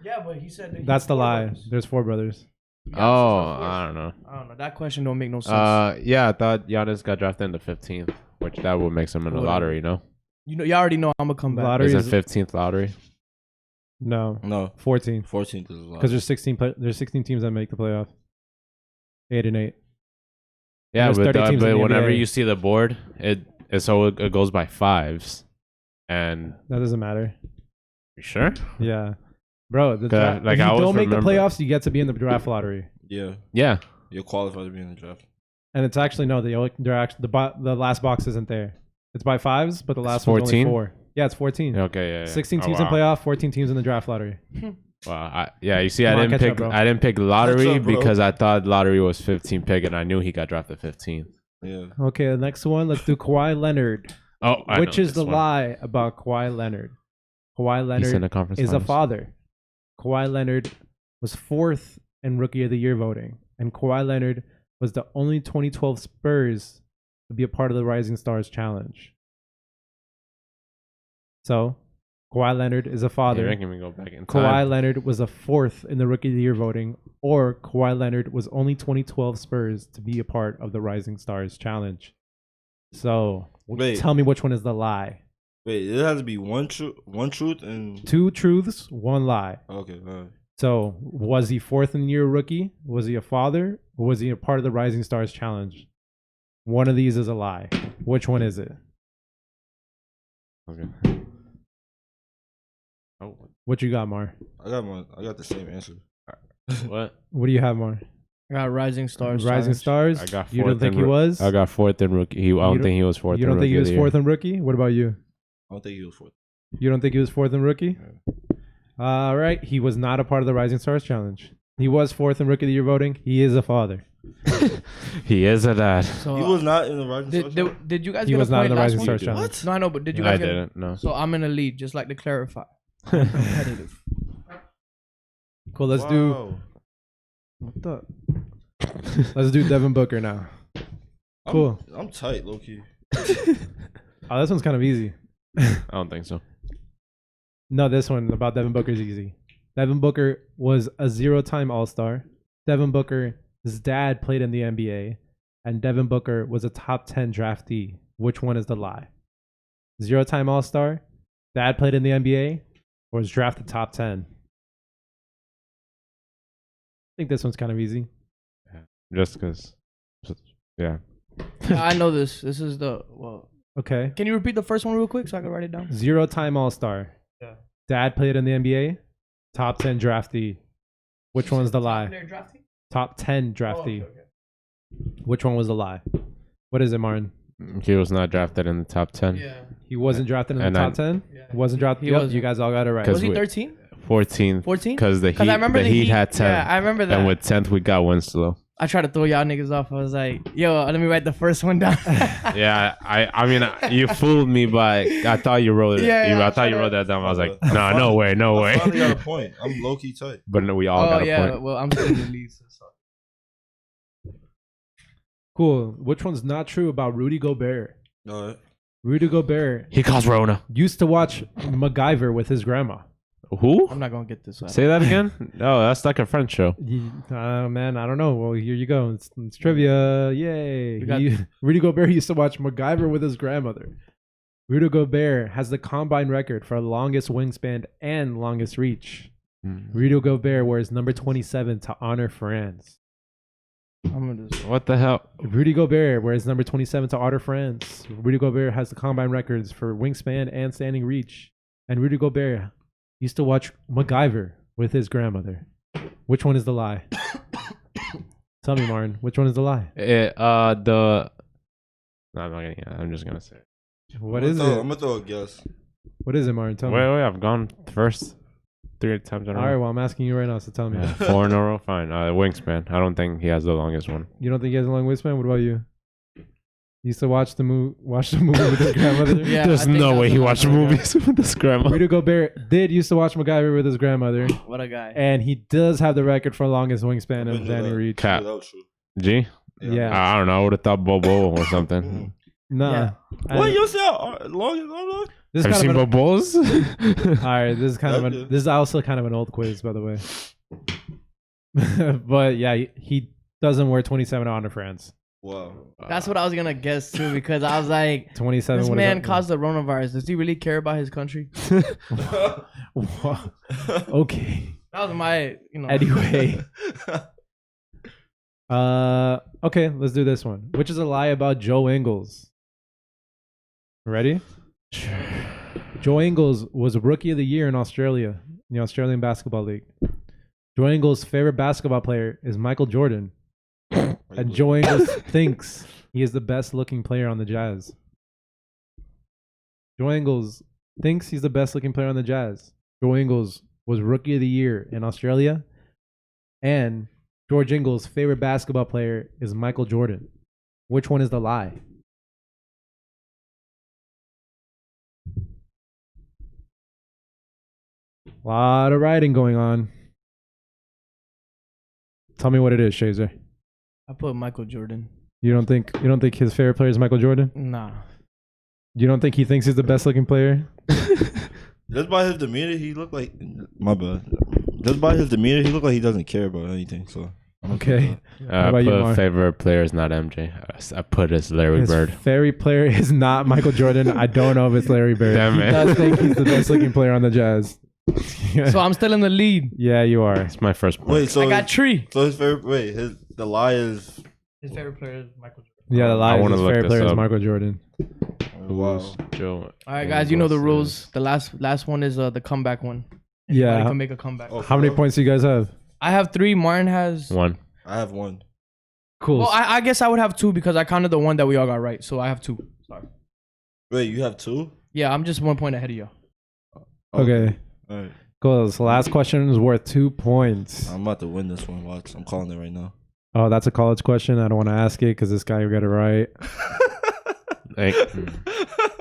Yeah, but he said that That's the 4 lie. brothers. There's 4 brothers. Giannis is Oh, not 4th. I don't know. I don't know. That question don't make no sense. Yeah, I thought Giannis got drafted in the 15th, which that would make him in the Whatever. lottery, no? You already know I'm gonna come back. Lottery Is is it 15th lottery? No, 14 14th is a lot. because there's 16 teams that make the playoff. 8 and 8. Yeah, There's 30 teams in but the whenever NBA. you see the board, it goes by fives. And That doesn't matter. you sure? Yeah, bro. The Like, if you I always don't make the remember- playoffs, you get to be in the draft lottery. Yeah, Yeah. you're qualified to be in the draft. And it's actually no, they're actually the last box isn't there. It's by fives, but the last It's one's only 14? 4. Yeah, it's 14. Okay. Yeah. 16 Oh, teams wow. in playoff, 14 teams in the draft lottery. Wow. You see, Come on, I didn't catch up, pick. bro. I didn't pick lottery Catch up, bro. because I thought lottery was 15 pick, and I knew he got drafted 15th. Yeah. Okay, the next one, let's do Kawhi Leonard. Oh, I Which know is this the one. lie about Kawhi Leonard? Kawhi He's in Leonard the conference is a finals. father. Kawhi Leonard was 4th in Rookie of the Year voting, and Kawhi Leonard was the only 2012 Spurs to be a part of the Rising Stars Challenge. So, Kawhi Leonard is a You're father. making me go back in Kawhi time. Leonard was a 4th in the Rookie of the Year voting, or Kawhi Leonard was only 2012 Spurs to be a part of the Rising Stars Challenge. So, Wait. tell me which one is the lie. Wait, it has to be one truth, and 2 truths, 1 lie. okay. All right. So, was he 4th in the year rookie? Was he a father? Or was he a part of the Rising Stars Challenge? One of these is a lie. Which one is it? Okay. Oh, What you got, Mar? I got the same answer. what? What do you have, Mar? I got Rising Stars. Rising Challenge. Stars? I got You don't fourth think in he roo- was? I got 4th in rookie. I don't think he was 4th. You don't in think he rookie was of the year. 4th in rookie? What about you? I don't think he was fourth. You don't think he was 4th in rookie? All right. He was not a part of the Rising Stars Challenge. He was 4th in Rookie of the Year voting. He is a father. He is a dad. So He was not in the Rising Stars. did you guys He get was a not point in the last Rising week? Stars What? Challenge. No, I know, but did you I guys get didn't. No. So I'm in a lead, just like to clarify. Competitive. Cool. Let's do. Wow. What the? Let's do Devin Booker now. Cool. I'm tight, low key. Oh, this one's kind of easy. I don't think so. No, this one about Devin Booker is easy. Devin Booker was a 0-time All-Star. Devin Booker's dad played in the NBA, and Devin Booker was a top 10 draftee. Which one is the lie? 0-time All-Star, dad played in the NBA, or was drafted top 10? I think this one's kind of easy. Just because. Yeah. I know this. This is the well. Okay. Can you repeat the first one real quick so I can write it down? 0-time All-Star. Yeah. Dad played in the NBA, top 10 draftee. Which one's the lie? Top 10 draftee. Which one was the lie? What is it, Martin? He was not drafted in the top 10. Yeah. He wasn't drafted in the And top 10? Yeah. Wasn't drafted? He Yep, wasn't. you guys all got it right. Cause Was he we- 13? 14th. 14? Because the Because I remember the Heat had 10. Yeah, I remember that. And with 10th, we got Winslow. I tried to throw y'all niggas off. I was like, yo, let me write the first one down. Yeah, I mean, you fooled me, but I thought you wrote it. Yeah, I thought you wrote that down. I was like, I no, no way, no I finally way. got a point. I'm low key tight. But no, we all got a point. Well, I'm still in the lead. So. Cool. Which one's not true about Rudy Gobert? All right. Rudy Gobert He caused Rona. used to watch MacGyver with his grandma. Who? I'm not going to get this. Say that again? No, that's like a French show. Man, I don't know. Well, here you go. It's trivia. Yay. We got- Rudy Gobert used to watch MacGyver with his grandmother. Rudy Gobert has the combined record for longest wingspan and longest reach. Rudy Gobert wears number 27 to honor France. I'm gonna just. What the hell? Rudy Gobert wears number 27 to honor France. Rudy Gobert has the combined records for wingspan and standing reach. And Rudy Gobert used to watch MacGyver with his grandmother. Which one is the lie? Tell me, Martin. Which one is the lie? No, I'm not gonna. I'm just gonna say it. What is it? I'm gonna throw a guess. What is it, Martin? Tell me. Wait, I've gone first 3 times in a All right, row. well, I'm asking you right now, so tell me. Yeah, 4 in a row, fine. Wingspan. I don't think he has the longest one. You don't think he has a long wingspan? What about you? He used to watch the movie with his grandmother. Yeah, There's I think no that's way he what watched I'm doing. movies with his grandma. Rudy Gobert did used to watch MacGyver with his grandmother, What a guy. and he does have the record for longest wingspan and standing reach. Cap. That was true. G? Yeah. I don't know. I would have thought Bobo or something. Nah. Yeah. What you say? Long? This Have is you seen kind of Bobos? all right. This is kind of Okay. this is also kind of an old quiz, by the way. But yeah, he doesn't wear 27 to honor France. Wow. That's what I was gonna guess too, because I was like, 27. this what is man that? caused the coronavirus. Does he really care about his country? Okay. That was my, Anyway. Okay, let's do this one. Which is a lie about Joe Ingles? Ready? Joe Ingles was Rookie of the Year in Australia, in the Australian Basketball League. Joe Ingles' favorite basketball player is Michael Jordan. And Joe Ingles thinks he is the best looking player on the Jazz. Joe Ingles thinks he's the best looking player on the Jazz. Joe Ingles was Rookie of the Year in Australia. And George Ingles' favorite basketball player is Michael Jordan. Which one is the lie? A lot of writing going on. Tell me what it is, Shazer. I put Michael Jordan. You don't think his favorite player is Michael Jordan? Nah. You don't think he thinks he's the best looking player? Just by his demeanor, he looked like my bad. Just by his demeanor, he looked like he doesn't care about anything. So okay. I about you, put Mark? favorite player is not MJ. I put as Larry His Bird. favorite player is not Michael Jordan. I don't know if it's Larry Bird. Damn He it. does think he's the best looking player on the Jazz. So I'm still in the lead. Yeah, you are. It's my first point. wait, so I got Tree. so his favorite the lie is His favorite player is Michael Jordan. Yeah, the lie I is wanna his look favorite this player is up. Michael Jordan. wow. Joe. All right, guys, you know the rules. The last one is the comeback one. Yeah. Anybody can make a comeback. Oh, How many for real? points do you guys have? I have 3. Martin has. One. I have one. Cool. Well, I guess I would have 2 because I counted the one that we all got right. So I have 2. Sorry. Wait, you have 2? Yeah, I'm just 1 point ahead of you. Okay. All right. Cool. So last question is worth 2 points. I'm about to win this one. Watch. I'm calling it right now. Oh, that's a college question. I don't want to ask it because this guy got it right.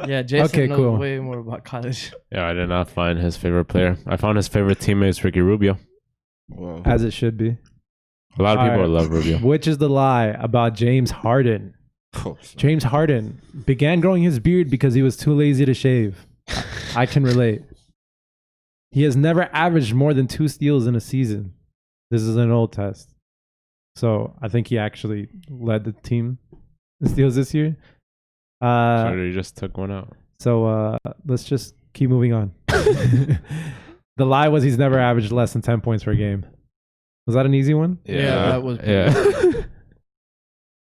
Yeah, Jason Okay, knows cool. way more about college. Yeah, I did not find his favorite player. I found his favorite teammate is Ricky Rubio. Wow. As it should be. A lot of people All right. love Rubio. Which is the lie about James Harden? Oh, James Harden began growing his beard because he was too lazy to shave. I can relate. He has never averaged more than 2 steals in a season. This is an old test. So I think he actually led the team in steals this year. So you just took one out. So let's just keep moving on. The lie was he's never averaged less than 10 points per game. Was that an easy one? Yeah, that was- Yeah.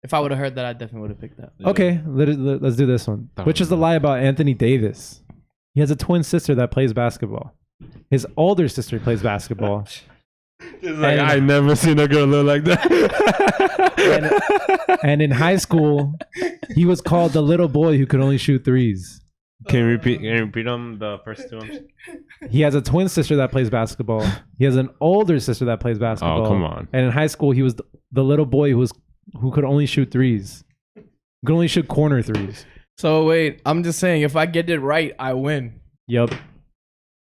If I would have heard that, I definitely would have picked that. Okay, let's do this one. Which is the lie about Anthony Davis? He has a twin sister that plays basketball. His older sister plays basketball. It's like, I never seen a girl look like that. And in high school, he was called the little boy who could only shoot threes. Can you repeat them the first two? He has a twin sister that plays basketball. He has an older sister that plays basketball. Oh, come on. And in high school, he was the little boy who could only shoot threes. Could only shoot corner threes. So wait, I'm just saying, if I get it right, I win. Yep.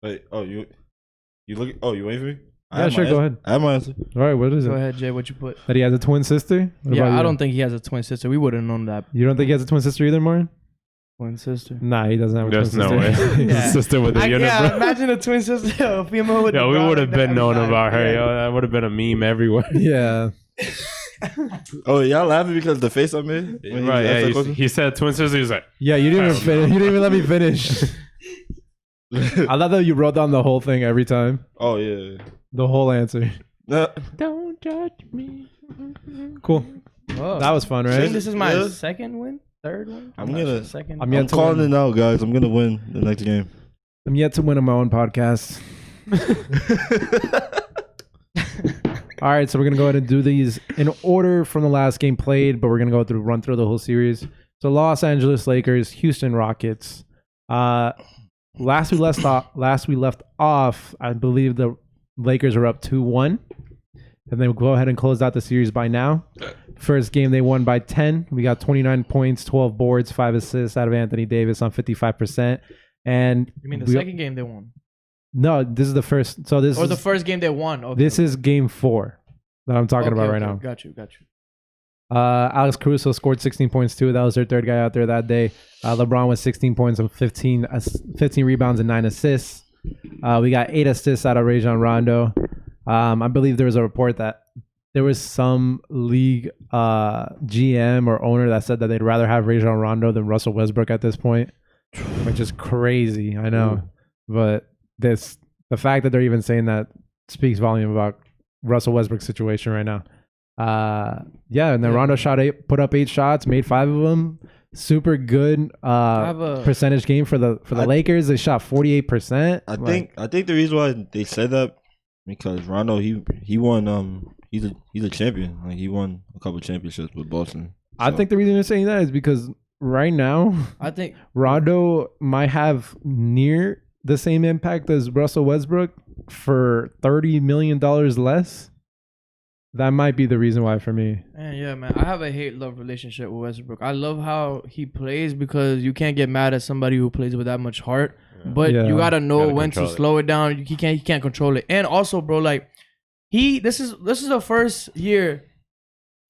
Wait. Oh, you look. Oh, you waiting for me? Yeah, sure. Go ahead. I have my answer. All right. What is Go it? ahead, Jay. What you put? That he has a twin sister? What about Yeah, I you? don't think he has a twin sister. We would have known that. You don't think he has a twin sister either, Martin? Twin sister. Nah, he doesn't have a There's twin no way. sister. His Yeah. sister with a unibrow. Imagine a twin sister, a female with. Yo, a we brow would have like that been known every about time. her. Yeah. Yo, that would have been a meme everywhere. Yeah. Oh, y'all laughing because the face I made? When Right? asked that Yeah. question? He said twin sister. He's like, Yeah, you didn't even finish. You didn't even let me finish. I love that you wrote down the whole thing every time. Oh yeah. The whole answer. Nah. don't judge me. Cool. Whoa. That was fun, I right? think this is my Yeah. second win, third win. I'm not gonna- sure, second. I'm yet I'm to calling win. it now, guys. I'm gonna win the next game. I'm yet to win on my own podcast. All right, so we're gonna go ahead and do these in order from the last game played, but we're gonna run through the whole series. So Los Angeles Lakers, Houston Rockets. Last we left off, I believe the Lakers are up 2-1, and they will go ahead and close out the series by now. First game they won by 10. We got 29 points, 12 boards, 5 assists out of Anthony Davis on 55%. And You mean the we- second game they won, No, this is the first. So this or is the first game they won? Okay. this is game 4 that I'm talking about right now. Got you. Alex Caruso scored 16 points too. That was their third guy out there that day. LeBron with 16 points and 15 rebounds and 9 assists. We got 8 assists out of Rajon Rondo. I believe there was a report that there was some league GM or owner that said that they'd rather have Rajon Rondo than Russell Westbrook at this point, which is crazy. I know, but the fact that they're even saying that speaks volume about Russell Westbrook's situation right now. And then Rondo put up 8 shots, made 5 of them. Super good percentage game for the Lakers. They shot 48%. I think the reason why they said that because Rondo he won he's a champion. Like he won a couple championships with Boston. So. I think the reason they're saying that is because right now I think Rondo might have near the same impact as Russell Westbrook for $30 million less. That might be the reason why for me. Man, I have a hate-love relationship with Westbrook. I love how he plays because you can't get mad at somebody who plays with that much heart. Yeah. But you gotta know when to slow it down. He can't control it. And also, bro, like this is the first year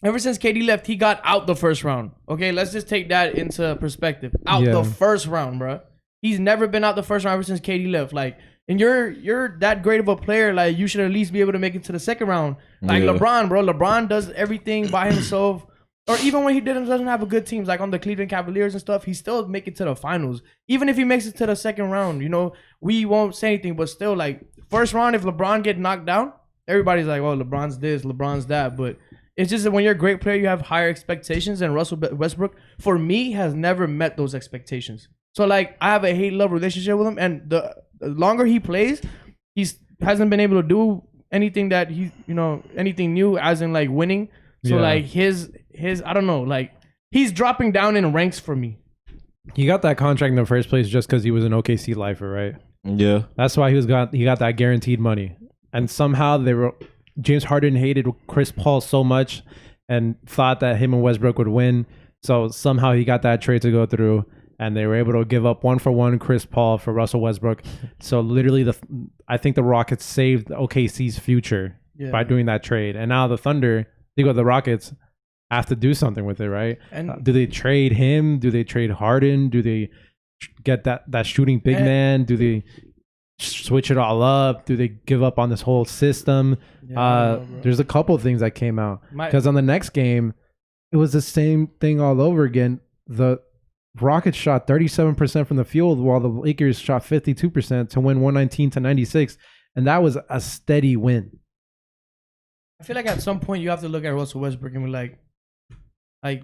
ever since KD left, he got out the first round. Okay, let's just take that into perspective. The first round, bro. He's never been out the first round ever since KD left. Like, and you're that great of a player. Like, you should at least be able to make it to the second round. Like LeBron, bro. LeBron does everything by himself. Or even when he doesn't have a good teams, like on the Cleveland Cavaliers and stuff, he still make it to the finals. Even if he makes it to the second round, we won't say anything. But still, like, first round, if LeBron get knocked down, everybody's like, oh, LeBron's this, LeBron's that. But it's just that when you're a great player, you have higher expectations. And Russell Westbrook, for me, has never met those expectations. So, like, I have a hate-love relationship with him. And the longer he plays, he hasn't been able to do anything that anything new, as in, like, winning. So, like, his I don't know, like, he's dropping down in ranks for me. He got that contract in the first place just because he was an OKC lifer, right? Yeah. That's why he got that guaranteed money. And somehow James Harden hated Chris Paul so much and thought that him and Westbrook would win. So somehow he got that trade to go through, and they were able to give up 1-for-1 Chris Paul for Russell Westbrook. So literally, I think the Rockets saved OKC's future by doing that trade. And now the Thunder, the Rockets have to do something with it, right? And do they trade him? Do they trade Harden? Do they get that shooting big man? Do they switch it all up? Do they give up on this whole system? There's a couple of things that came out because on the next game it was the same thing all over again. The Rockets shot 37% from the field while the Lakers shot 52% to win 119-96, and that was a steady win. I feel like at some point you have to look at Russell Westbrook and be like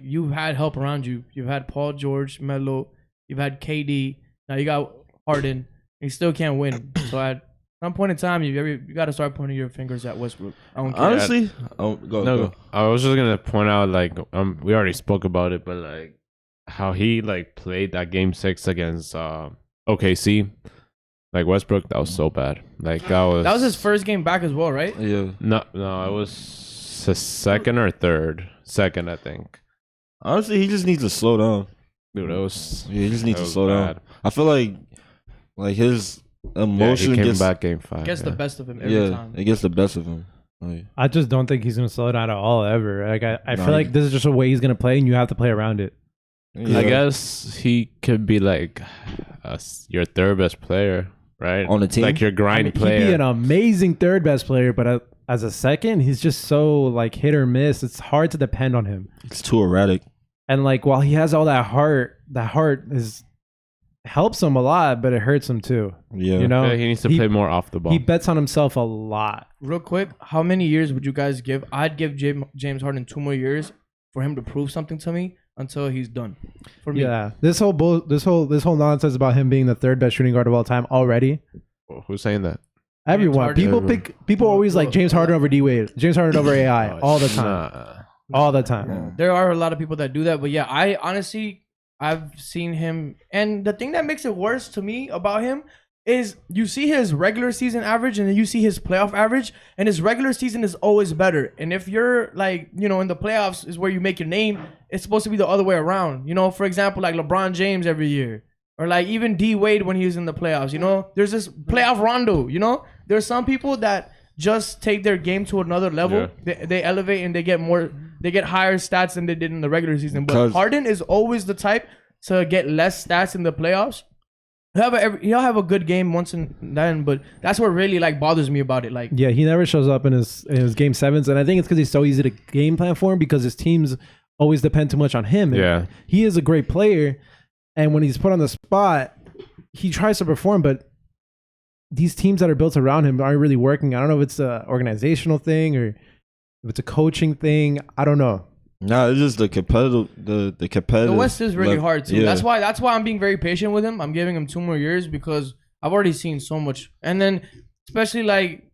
you've had help around you. You've had Paul George, Melo, you've had KD, now you got Harden. You still can't win. So at some point in time, you got to start pointing your fingers at Westbrook. I don't care. Honestly, go. I was just gonna point out, like, we already spoke about it, but like how he like played that game 6 against OKC. Like Westbrook, that was so bad. Like that was his first game back as well, right? Yeah. No, it was his second or third. Second, I think. Honestly, he just needs to slow down. Dude, he just needs to slow down. I feel like his emotion he came back game 5. Gets the best of him every time. It gets the best of him. I just don't think he's gonna slow down at all ever. Like I feel like this is just a way he's gonna play, and you have to play around it. I guess he could be like your third best player, right? On the team, like your grind player. He'd be an amazing third best player, but as a second, he's just so like hit or miss. It's hard to depend on him. It's too erratic. And like while he has all that heart helps him a lot, but it hurts him too. Yeah, he needs to play more off the ball. He bets on himself a lot. Real quick, how many years would you guys give? I'd give James Harden 2 more years for him to prove something to me until he's done. For me, this whole nonsense about him being the third best shooting guard of all time already. Who's saying that? Everyone. People always like James Harden over D Wade, James Harden over AI all the time. All the time. Yeah. There are a lot of people that do that, but yeah, I honestly, I've seen him, and the thing that makes it worse to me about him is you see his regular season average and then you see his playoff average, and his regular season is always better. And if you're like, in the playoffs is where you make your name, it's supposed to be the other way around. For example, like LeBron James every year, or like even D Wade when he was in the playoffs. There's this playoff Rondo. There's some people that just take their game to another level. Yeah. They elevate and they get higher stats than they did in the regular season. But Harden is always the type to get less stats in the playoffs He'll have a good game once and then, but that's what really like bothers me about it. Like, yeah, he never shows up in his game sevens, and I think it's because he's so easy to game plan for him because his teams always depend too much on him. Yeah, he is a great player, and when he's put on the spot, he tries to perform, but these teams that are built around him aren't really working. I don't know if it's an organizational thing or if it's a coaching thing. I don't know. No, it's just the competitive. The West is really hard too. Yeah. That's why I'm being very patient with him. I'm giving him 2 more years because I've already seen so much. And then especially like,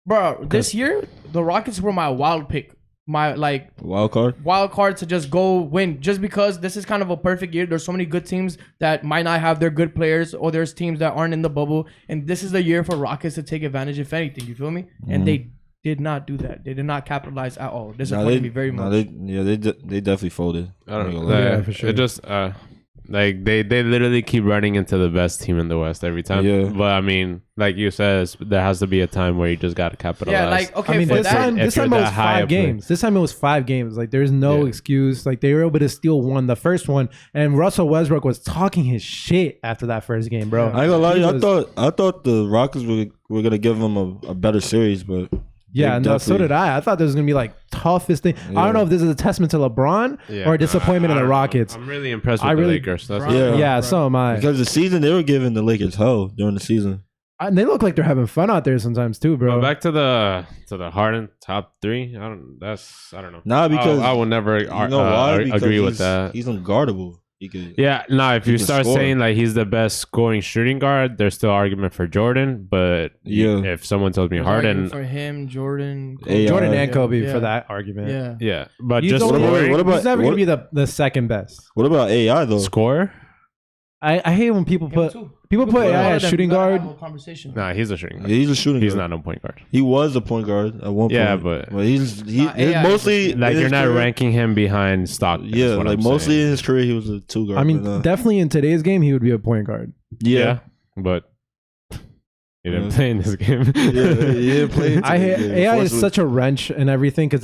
bro, this year the Rockets were my wild pick. My like wild card to just go win, just because this is kind of a perfect year. There's so many good teams that might not have their good players, or there's teams that aren't in the bubble, and this is the year for Rockets to take advantage, if anything. You feel me? And they did not do that. They did not capitalize at all. Disappointed me very much. They definitely folded. I don't know. Yeah, for sure. It just like they literally keep running into the best team in the West every time. Yeah. But I mean, like you said, there has to be a time where you just got to capitalize. Yeah, like okay. I mean, this time it was 5 games. This time it was 5 games. Like there's no excuse. Like they were able to steal one, the first one, and Russell Westbrook was talking his shit after that first game, bro. I ain't gonna lie to you. I thought the Rockets were gonna give him a better series, but. Yeah, no, so did I. I thought this was going to be like toughest thing. Yeah. I don't know if this is a testament to LeBron or a disappointment in the Rockets. I'm really impressed with the Lakers. That's so am I. Because the season, they were giving the Lakers hell during the season. And they look like they're having fun out there sometimes too, bro. Well, back to the Harden top 3. I don't know. Nah, because I will never agree with that. He's unguardable. If you start saying like he's the best scoring shooting guard, there's still argument for Jordan. But if someone tells me Harden, for him, Jordan and Kobe for that argument, but he's just he's never gonna be the second best. What about AI though? Scorer? I hate when people put AI as shooting guard. Nah, he's a shooting guard. He's a shooting guard. He's not a point guard. He was a point guard at one point. Yeah, but he's mostly like you're not ranking him behind Stockton. Yeah, like mostly in his career he was a 2 guard. I mean, definitely in today's game he would be a point guard. Yeah, but he didn't play in this game. He didn't play. AI is such a wrench and everything because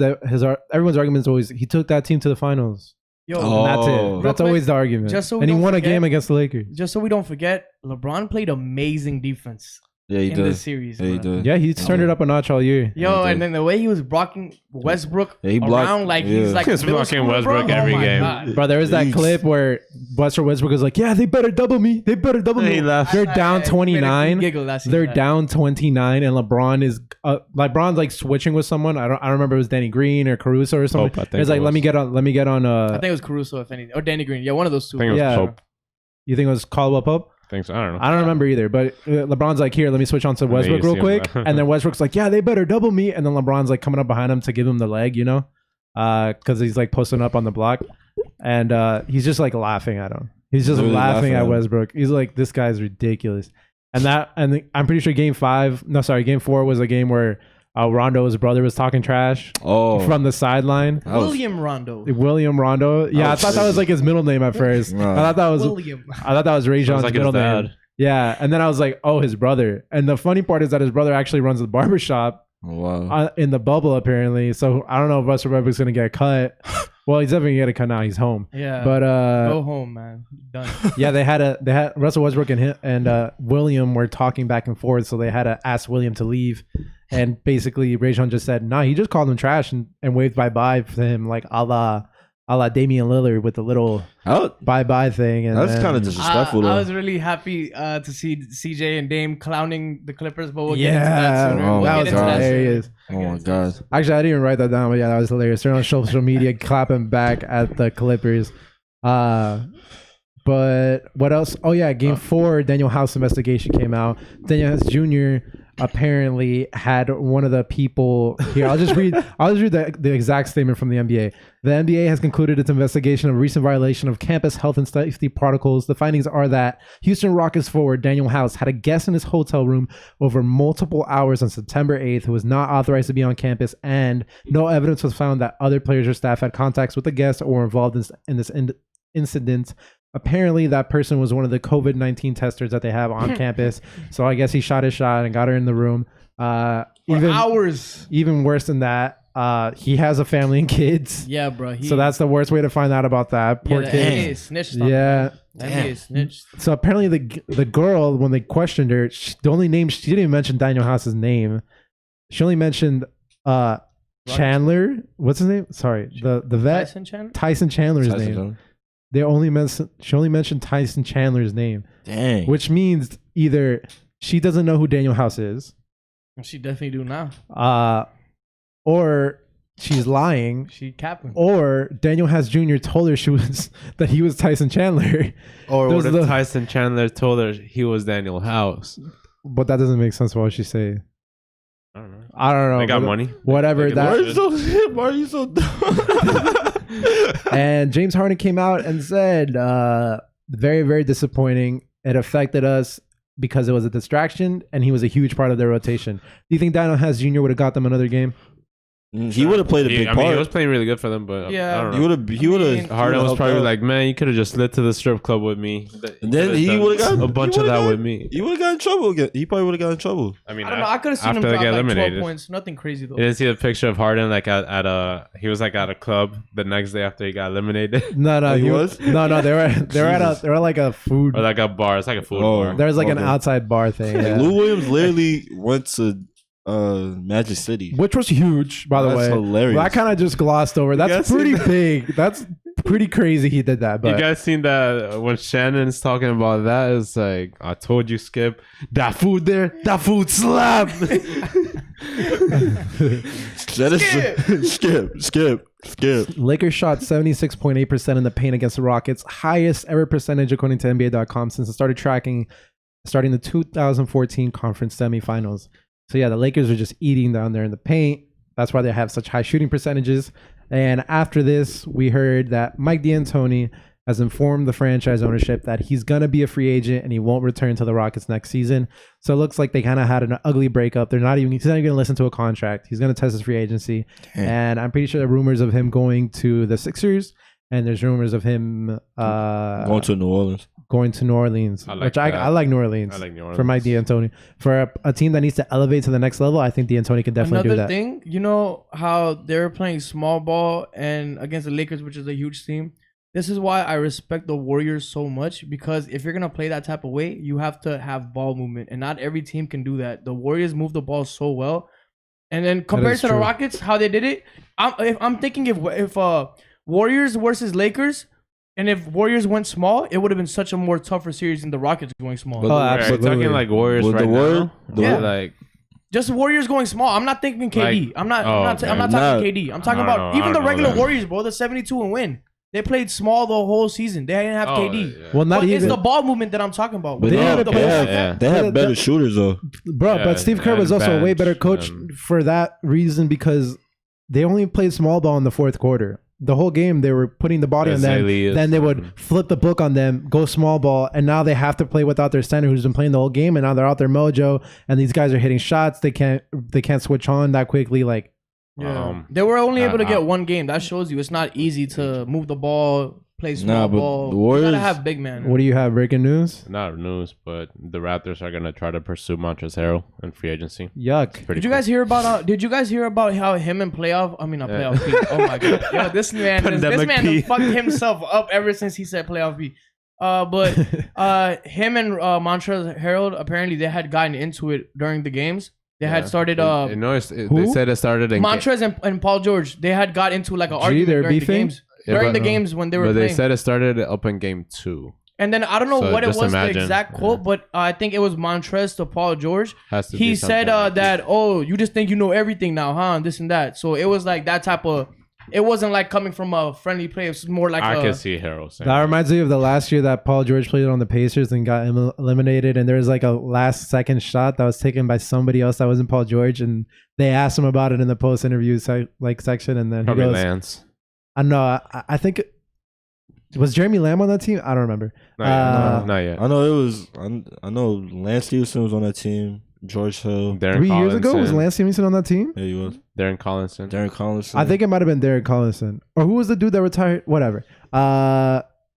everyone's argument is always he took that team to the finals. And that's it. That's always the argument. And he won a game against the Lakers. Just so we don't forget, LeBron played amazing defense. Yeah, he in did. this series. Yeah, he did. Yeah, he's turned it up a notch all year. And then the way he was blocking Westbrook around, like he's like blocking Westbrook every game. God. Bro, there was that clip where Westbrook was like, "Yeah, they better double me. They better double me." They're down 29. They're down 29, and LeBron's like switching with someone. I don't remember if it was Danny Green or Caruso or something. It's like, let me get on. I think it was Caruso, if anything, or Danny Green. Yeah, one of those two. I think it was Pope. You think it was Caldwell Pope? I don't know. I don't remember either, but LeBron's like, here, let me switch on to Westbrook real quick. And then Westbrook's like, yeah, they better double me. And then LeBron's like coming up behind him to give him the leg, because he's like posting up on the block. And he's just like laughing at him. He's just laughing at Westbrook. He's like, this guy's ridiculous. And I'm pretty sure game 4 was a game where Rondo's brother was talking trash from the sideline. William Rondo. Yeah, I thought that was like his middle name at first. No. I thought that was Ray John's like middle name. Yeah, and then I was like, oh, his brother. And the funny part is that his brother actually runs the barbershop in the bubble apparently. So I don't know if Russell Westbrook's gonna get cut. Well, he's definitely gonna get a cut now. He's home. Yeah, but go home, man. Done. Yeah, they had Russell Westbrook and William were talking back and forth, so they had to ask William to leave. And basically, Rajon just said, "Nah." He just called him trash and waved bye to him, like a la Damian Lillard with the little bye thing. And that's kind of disrespectful. I was really happy to see CJ and Dame clowning the Clippers, but we'll get into that sooner. That was hilarious. Oh my god! Actually, I didn't even write that down, but yeah, that was hilarious. They're on social media clapping back at the Clippers. But what else? Oh yeah, game 4, Danuel House investigation came out. Danuel House Jr. apparently had one of the people here. I'll just read the exact statement from the NBA. The NBA has concluded its investigation of recent violation of campus health and safety protocols. The findings are that Houston Rockets forward Danuel House had a guest in his hotel room over multiple hours on September 8th who was not authorized to be on campus, and no evidence was found that other players or staff had contacts with the guest or were involved in this incident. Apparently, that person was one of the COVID-19 testers that they have on campus. So I guess he shot his shot and got her in the room. For hours. Even worse than that, he has a family and kids. Yeah, bro. So that's the worst way to find out about that. Poor the kid. NBA snitched on him. Yeah. The NBA snitched. So apparently the girl, when they questioned her, the only name she didn't even mention Danuel House's name. She only mentioned Chandler. What's his name? Sorry, the vet. Tyson Chandler's name. She only mentioned Tyson Chandler's name. Dang. Which means either she doesn't know who Danuel House is. She definitely do now. Or she's lying. She capping. Or Danuel House Jr. told her that he was Tyson Chandler. Or what if Tyson Chandler told her he was Danuel House? But that doesn't make sense. Why would she say? I don't know. They got money. Whatever. Why are you so dumb? And James Harden came out and said, very, very disappointing. It affected us because it was a distraction, and he was a huge part of their rotation. Do you think Danuel House Jr. would have got them another game? He would have played a big part. He was playing really good for them, but yeah, I don't know. He would have. Harden was probably like, man, you could have just slid to the strip club with me. And then he would have got a bunch of that with me. He would have got in trouble again. He probably would have got in trouble. I mean, I don't know. I could have seen him drop like 12 points. Nothing crazy though. You didn't see the picture of Harden like at a he was like at a club the next day after he got eliminated. No, he was. No, they were like a food or like a bar. It's like a food bar. There was like an outside bar thing. Yeah. Lou Williams literally went to Magic City, which was huge, by the way. That's hilarious. Well, I kind of just glossed over. That's pretty big. That's pretty crazy. He did that. But you guys seen that when Shannon's talking about that? It's like, I told you, Skip, that food there, that food slap. Skip. Lakers shot 76.8% in the paint against the Rockets, highest ever percentage according to NBA.com since it started starting the 2014 conference semifinals. So yeah, the Lakers are just eating down there in the paint. That's why they have such high shooting percentages. And after this, we heard that Mike D'Antoni has informed the franchise ownership that he's going to be a free agent and he won't return to the Rockets next season. So it looks like they kind of had an ugly breakup. He's not even going to listen to a contract. He's going to test his free agency. Damn. And I'm pretty sure there are rumors of him going to the Sixers. And there's rumors of him going to New Orleans. I like New Orleans. For Mike D'Antoni. For a team that needs to elevate to the next level, I think D'Antoni can definitely do that. Another thing, you know how they're playing small ball and against the Lakers, which is a huge team. This is why I respect the Warriors so much, because if you're going to play that type of way, you have to have ball movement, and not every team can do that. The Warriors move the ball so well. And then compared to the Rockets, how they did it, I'm thinking if Warriors versus Lakers, and if Warriors went small, it would have been such a more tougher series than the Rockets going small. Oh, absolutely. Are you talking like Warriors right now? Yeah. Like just Warriors going small. I'm not thinking KD. Like, I'm not talking KD. I'm talking about even the regular Warriors, bro. The 72 and win. They played small the whole season. They didn't have KD. Yeah. Well, not even. It's the ball movement that I'm talking about. But they have better shooters though, bro. Yeah, but Steve Kerr was also a way better coach for that reason, because they only played small ball in the fourth quarter. The whole game, they were putting the body on them. Then they would flip the book on them, go small ball, and now they have to play without their center, who's been playing the whole game, and now they're out their mojo, and these guys are hitting shots. They can't switch on that quickly. Like, yeah, they were only able to get one game. That shows you it's not easy to move the ball, play small ball. The Warriors, you gotta have big man. What do you have? Breaking news? Not news, but the Raptors are gonna try to pursue Montrezl Harrell in free agency. Yuck! Did you guys hear about? Did you guys hear about how him and playoff? I mean, not playoff P. Oh my god! Yo, this man fucked himself up ever since he said playoff P. But him and Montrezl Harrell, apparently they had gotten into it during the games. They had started. They said it started in Montrezl and Paul George. They had got into like an argument during the games. During the games when they were playing. But they said it started up in game 2. And then I don't know what it was, the exact quote, but I think it was Montrezl to Paul George. He said that, oh, you just think you know everything now, huh? And this and that. So it was like that type of. It wasn't like coming from a friendly play. It was more like I can see Harrell saying that. Reminds me of the last year that Paul George played on the Pacers and got eliminated. And there was like a last second shot that was taken by somebody else that wasn't Paul George. And they asked him about it in the post interview section. And then probably he goes, Lance. I know. I think was Jeremy Lamb on that team. I don't remember. Not yet. I know it was. I know Lance Stevenson was on that team. George Hill. 3 years ago was Lance Stevenson on that team. Yeah, he was. Darren Collinson. I think it might have been Darren Collinson, or who was the dude that retired? Whatever.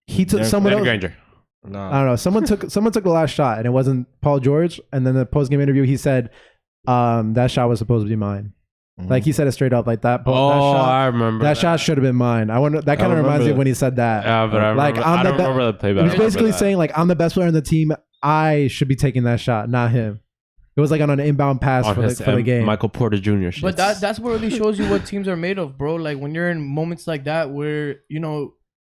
He took someone else. Granger. No. I don't know. Someone took the last shot, and it wasn't Paul George. And then the post game interview, he said, "That shot was supposed to be mine." Like he said it straight up like that. Oh, that shot, I remember that shot should have been mine. I wonder. That kind of reminds me of when he said that. Yeah, but I don't remember the playback. He was basically saying like, I'm the best player on the team. I should be taking that shot, not him. It was like on an inbound pass for the game. Michael Porter Jr. Shit. But that's what really shows you what teams are made of, bro. Like when you're in moments like that where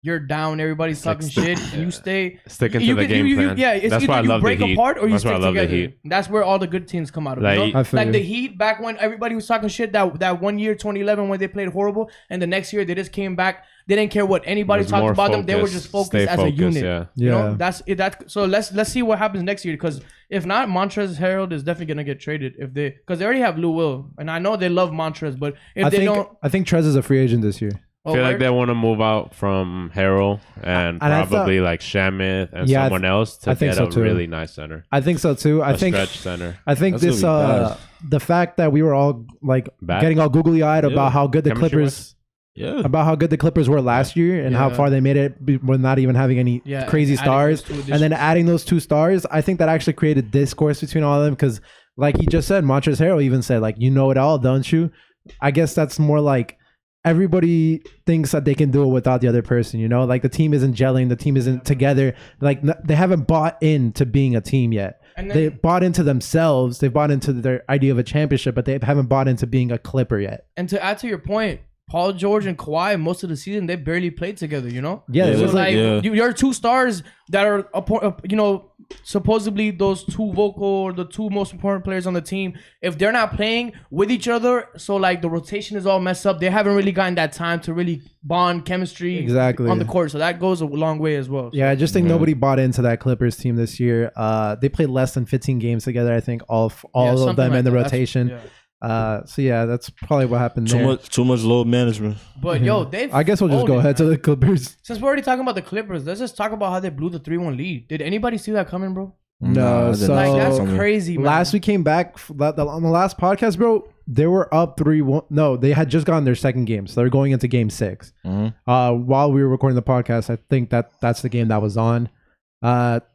you're down, everybody's talking shit, and you stay sticking to the game plan. It's that's either why I love you break the Heat. apart or you That's stick why I love the together. Heat. That's where all the good teams come out of. Like, Like the Heat back when everybody was talking shit that 1 year, 2011, when they played horrible, and the next year they just came back. They didn't care what anybody talked about them. They were just focused as a unit. Yeah. You know, that's it. So let's see what happens next year, because if not, Montrezl Harrell is definitely gonna get traded because they already have Lou Will, and I know they love Montrezl, but if I think Trez is a free agent this year. I feel like they want to move out from Harrell and probably like Shamith and someone else to get a really nice center. I think so too. I think stretch center. I think this the fact that we were all like getting all googly eyed about how good the Clippers. Yeah. About how good the Clippers were last year and how far they made it with not even having any crazy stars. And then adding those 2 stars, I think that actually created discourse between all of them, because like he just said, Montrezl Harrell even said, like, you know it all, don't you? I guess that's more like everybody thinks that they can do it without the other person, you know? Like the team isn't gelling, the team isn't together. Like they haven't bought into being a team yet. And they bought into themselves. They've bought into their idea of a championship, but they haven't bought into being a Clipper yet. And to add to your point, Paul George and Kawhi, most of the season, they barely played together, you know? Yeah. It was like you're 2 stars that are, supposedly those 2 vocal or the 2 most important players on the team. If they're not playing with each other, so like the rotation is all messed up. They haven't really gotten that time to really bond chemistry on the court. So that goes a long way as well. So. Yeah, I just think nobody bought into that Clippers team this year. They played less than 15 games together, I think, all of them in the rotation. So yeah, that's probably what happened there. Too much load management. But I guess we'll just go ahead to the Clippers. Since we're already talking about the Clippers, let's just talk about how they blew the 3-1 lead. Did anybody see that coming, bro? No, so like that's crazy, man. Last we came back on the last podcast, bro. They were up 3-1. No, they had just gotten their second game, so they're going into game 6. While we were recording the podcast, I think that's the game that was on.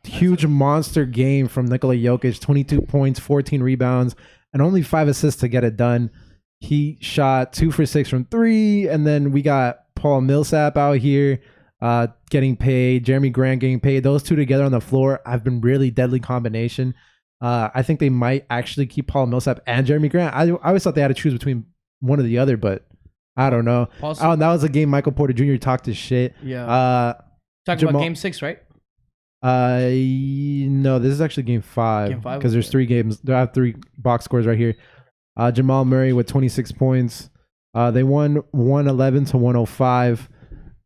Huge monster game from Nikola Jokic, 22 points, 14 rebounds. And only 5 assists to get it done. He shot 2 for 6 from 3. And then we got Paul Millsap out here getting paid. Jeremy Grant getting paid. Those 2 together on the floor have been really deadly combination. I think they might actually keep Paul Millsap and Jeremy Grant. I always thought they had to choose between one or the other, but I don't know. That was a game Michael Porter Jr. talked his shit. Yeah. Talking about game 6, right? No, this is actually game 5 because there's 3 games. I have 3 box scores right here. Jamal Murray with 26 points. They won 111 to 105,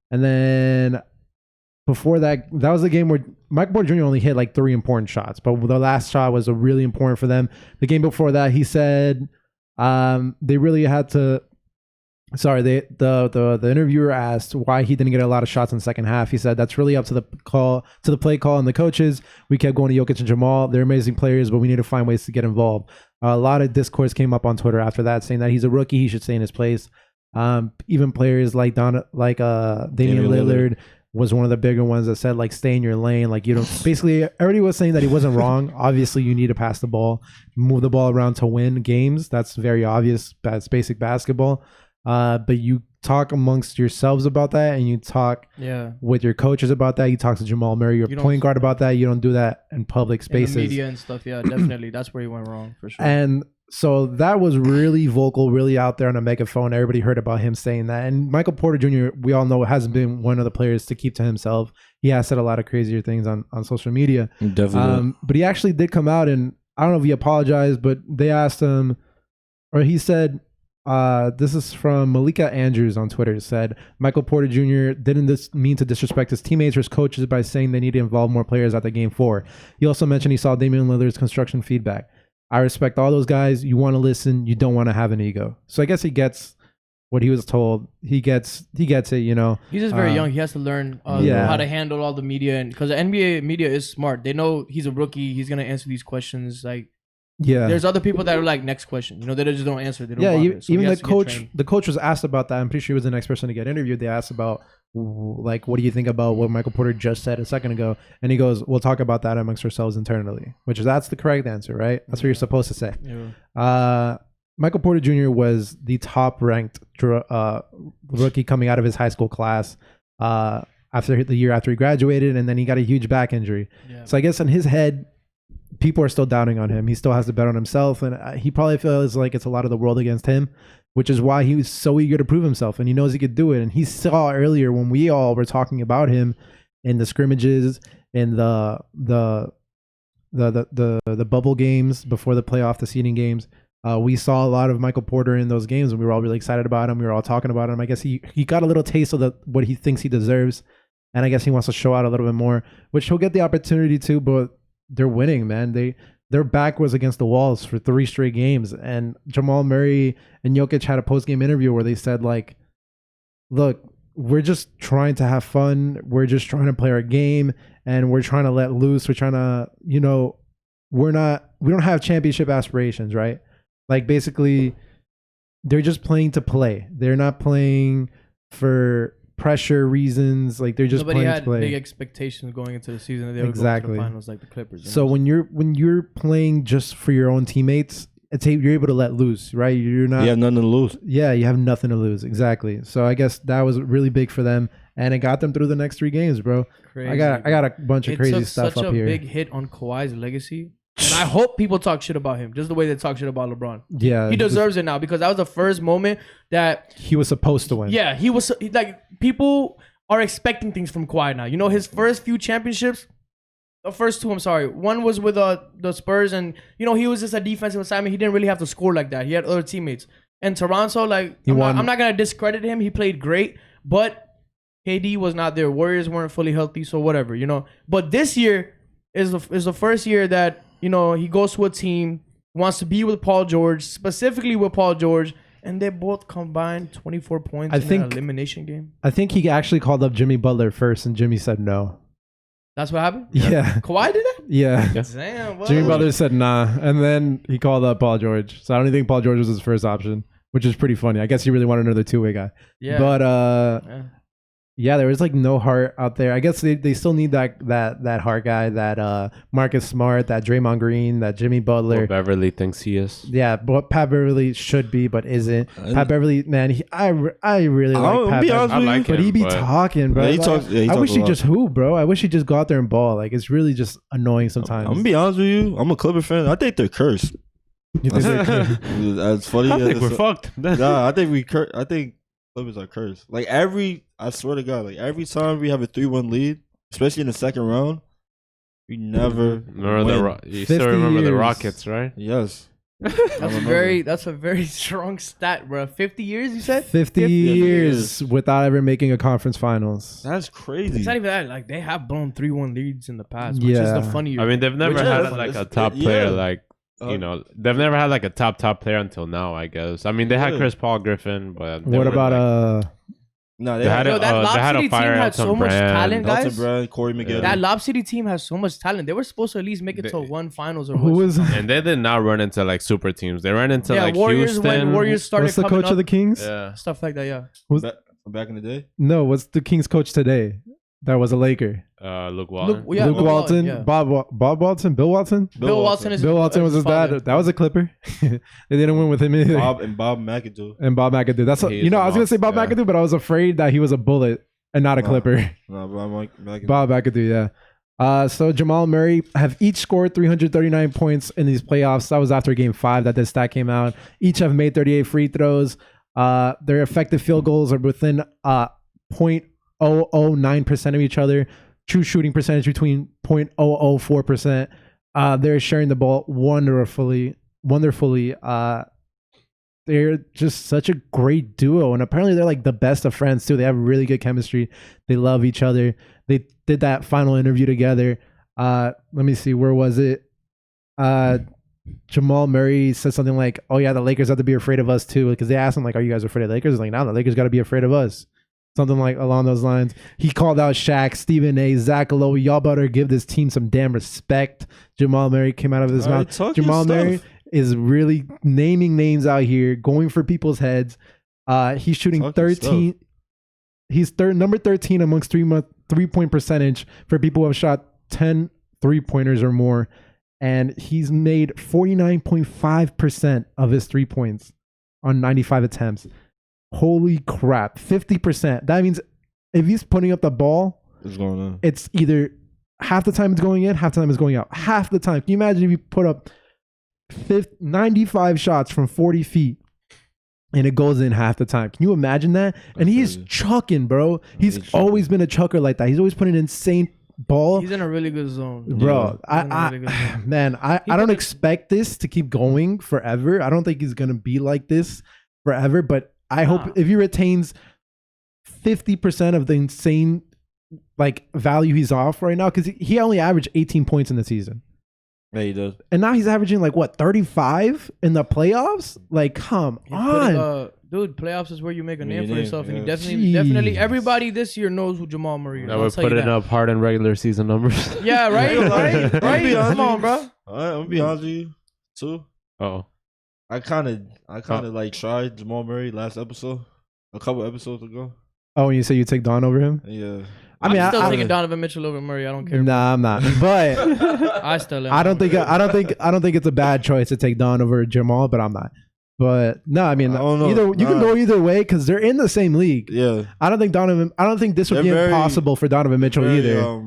and then before that was the game where Mike Porter Jr. only hit like 3 important shots, but the last shot was really important for them. The game before that, he said they really had to. Sorry, the interviewer asked why he didn't get a lot of shots in the second half. He said that's really up to the play call and the coaches. We kept going to Jokic and Jamal. They're amazing players, but we need to find ways to get involved. A lot of discourse came up on Twitter after that, saying that he's a rookie, he should stay in his place. Even players like Damian Lillard was one of the bigger ones that said like stay in your lane. Like you don't. Basically, everybody was saying that he wasn't wrong. Obviously, you need to pass the ball, move the ball around to win games. That's very obvious. That's basic basketball. But you talk amongst yourselves about that, and you talk with your coaches about that. You talk to Jamal Murray, your point guard, about that. You don't do that in public spaces. In the media and stuff, yeah, definitely. That's where you went wrong, for sure. And so that was really vocal, really out there on a megaphone. Everybody heard about him saying that. And Michael Porter Jr., we all know, hasn't been one of the players to keep to himself. He has said a lot of crazier things on social media. Definitely. But he actually did come out, and I don't know if he apologized, but they asked him, or he said, this is from Malika Andrews on Twitter. It said, Michael Porter Jr. didn't mean to disrespect his teammates or his coaches by saying they need to involve more players at the game 4. He also mentioned he saw Damian Lillard's construction feedback. I respect all those guys. You want to listen. You don't want to have an ego. So I guess he gets what he was told. He gets it, you know. He's just very young. He has to learn how to handle all the media, and because the NBA media is smart. They know he's a rookie. He's gonna answer these questions. Like, there's other people that are like, next question. You know, they just don't answer. They don't. Yeah, even the coach. The coach was asked about that. I'm pretty sure he was the next person to get interviewed. They asked about, like, what do you think about what Michael Porter just said a second ago? And he goes, we'll talk about that amongst ourselves internally, that's the correct answer, right? That's what you're supposed to say. Michael Porter Jr. was the top ranked rookie coming out of his high school class after the year after he graduated, and then he got a huge back injury. Yeah. So I guess in his head, people are still doubting on him. He still has to bet on himself, and he probably feels like it's a lot of the world against him, which is why he was so eager to prove himself, and he knows he could do it. And he saw earlier when we all were talking about him in the scrimmages, in the bubble games before the playoff, the seeding games. We saw a lot of Michael Porter in those games, and we were all really excited about him. We were all talking about him. I guess he got a little taste of what he thinks he deserves, and I guess he wants to show out a little bit more, which he'll get the opportunity to. But they're winning, man. Their back was against the walls for 3 straight games, and Jamal Murray and Jokic had a post-game interview where they said, like, look, we're just trying to have fun. We're just trying to play our game, and we're trying to let loose. We're trying to, we don't have championship aspirations, right? Like, basically, they're just playing to play. They're not playing for pressure reasons. Like, they're just playing to play. Nobody had big expectations going into the season. They would go to the finals like the Clippers. So when you're playing just for your own teammates, you're able to let loose, right? You have nothing to lose. Yeah, you have nothing to lose. Exactly. So I guess that was really big for them, and it got them through the next 3 games, bro. Crazy. I got a bunch of crazy stuff up here. It took such a big hit on Kawhi's legacy. And I hope people talk shit about him, just the way they talk shit about LeBron. Yeah. He deserves it now, because that was the first moment that he was supposed to win. Yeah, he was like, people are expecting things from Kawhi now. His first few championships, the first 2, I'm sorry. One was with the Spurs, and he was just a defensive assignment. He didn't really have to score like that. He had other teammates. And Toronto, like, I'm not gonna discredit him. He played great, but KD was not there. Warriors weren't fully healthy, so whatever, But this year is the first year that he goes to a team, wants to be with Paul George, specifically with Paul George, and they both combined 24 points in an elimination game. I think he actually called up Jimmy Butler first, and Jimmy said no. That's what happened? Yeah. Kawhi did that? Yeah. Damn. Jimmy Butler said nah, and then he called up Paul George. So I don't even think Paul George was his first option, which is pretty funny. I guess he really wanted another 2-way guy. Yeah. But yeah, there was like no heart out there. I guess they still need that heart guy, that Marcus Smart, that Draymond Green, that Jimmy Butler. What Beverly thinks he is. Yeah, but Pat Beverly should be, but isn't. Pat Beverly, man, I really like Pat Beverly. But he be talking, bro. Yeah, I wish he just hoop, bro. I wish he just go out there and ball. Like, it's really just annoying sometimes. I'm gonna be honest with you. I'm a Clipper fan. I think they're cursed. You think they're cursed? As funny I think we're fucked. Nah, I think Clippers are cursed. Like, I swear to God, like, every time we have a 3-1 lead, especially in the second round, we never win. You still remember the Rockets, right? Yes. That's a very strong stat, bro. 50 years, you said? 50 years without ever making a conference finals. That's crazy. It's not even that. Like, they have blown 3-1 leads in the past, which is the funnier. I mean, they've never had like a top player like. They've never had like a top player until now, I guess. I mean, they had Chris Paul Griffin, but what about No, they had a fire had so much talent, guys. Brand, Corey McGinn. That Lob City team has so much talent. They were supposed to at least make it to 1 finals or who was? And they did not run into like super teams. They ran into like Warriors. Houston. When Warriors started, what's the coach of the Kings? Yeah, stuff like that. Yeah. Who's back in the day? No, what's the Kings coach today? That was a Laker. Luke Walton. Luke Walton. Yeah. Bob Walton. Bill Walton. Bill Walton was his dad. That was a Clipper. They didn't win with him either. Bob McAdoo. That's I was gonna say Bob McAdoo, but I was afraid that he was a Bullet and not a Clipper. No, Bob McAdoo. Bob McAdoo, yeah. So Jamal Murray have each scored 339 points in these playoffs. That was after Game 5 that this stat came out. Each have made 38 free throws. Their effective field goals are within 0.009% of each other. True shooting percentage between 0.004%. They're sharing the ball wonderfully. They're just such a great duo, and apparently they're like the best of friends too. They have really good chemistry. They love each other. They did that final interview together. Let me see, where was it? Jamal Murray said something like, "Oh yeah, the Lakers have to be afraid of us too," because they asked him like, "Are you guys afraid of the Lakers?" He's like, "No, the Lakers got to be afraid of us." Something like along those lines. He called out Shaq, Stephen A, Zach Lowe. Y'all better give this team some damn respect. Jamal Murray came out of his mouth. Jamal Murray is really naming names out here, going for people's heads. He's shooting 13. He's number 13 amongst 3-point percentage for people who have shot 10 3-pointers or more. and he's made 49.5% of his 3 points on 95 attempts. Holy crap, 50%. That means if he's putting up the ball, what's going on? It's either half the time it's going in, half the time it's going out. Half the time. Can you imagine if you put up 95 shots from 40 feet and it goes in half the time? Can you imagine that? And he's chucking, bro. He's always been a chucker like that. He's always put an insane ball. He's in a really good zone, bro. I don't expect this to keep going forever. I don't think he's gonna be like this forever. But I hope if he retains 50% of the insane like value he's off right now, because he only averaged 18 points in the season. Yeah, he does. And now he's averaging like what, 35 in the playoffs? Like, come on. Dude, playoffs is where you make a name for yourself. And you definitely, everybody this year knows who Jamal Murray is. Now we're putting up Harden regular season numbers. Yeah, right? Right? Come on, bro. All right, I'm gonna be honest with you, too. Oh. I kind of like tried Jamal Murray last episode, a couple episodes ago. Oh, and you say you take Don over him? Yeah. I'm still taking Donovan Mitchell over Murray. I don't care. Nah, I'm not. But I still am. I don't think it's a bad choice to take Don over Jamal, but I'm not. But no, I mean, you can go either way because they're in the same league. Yeah. I don't think this would be impossible for Donovan Mitchell either.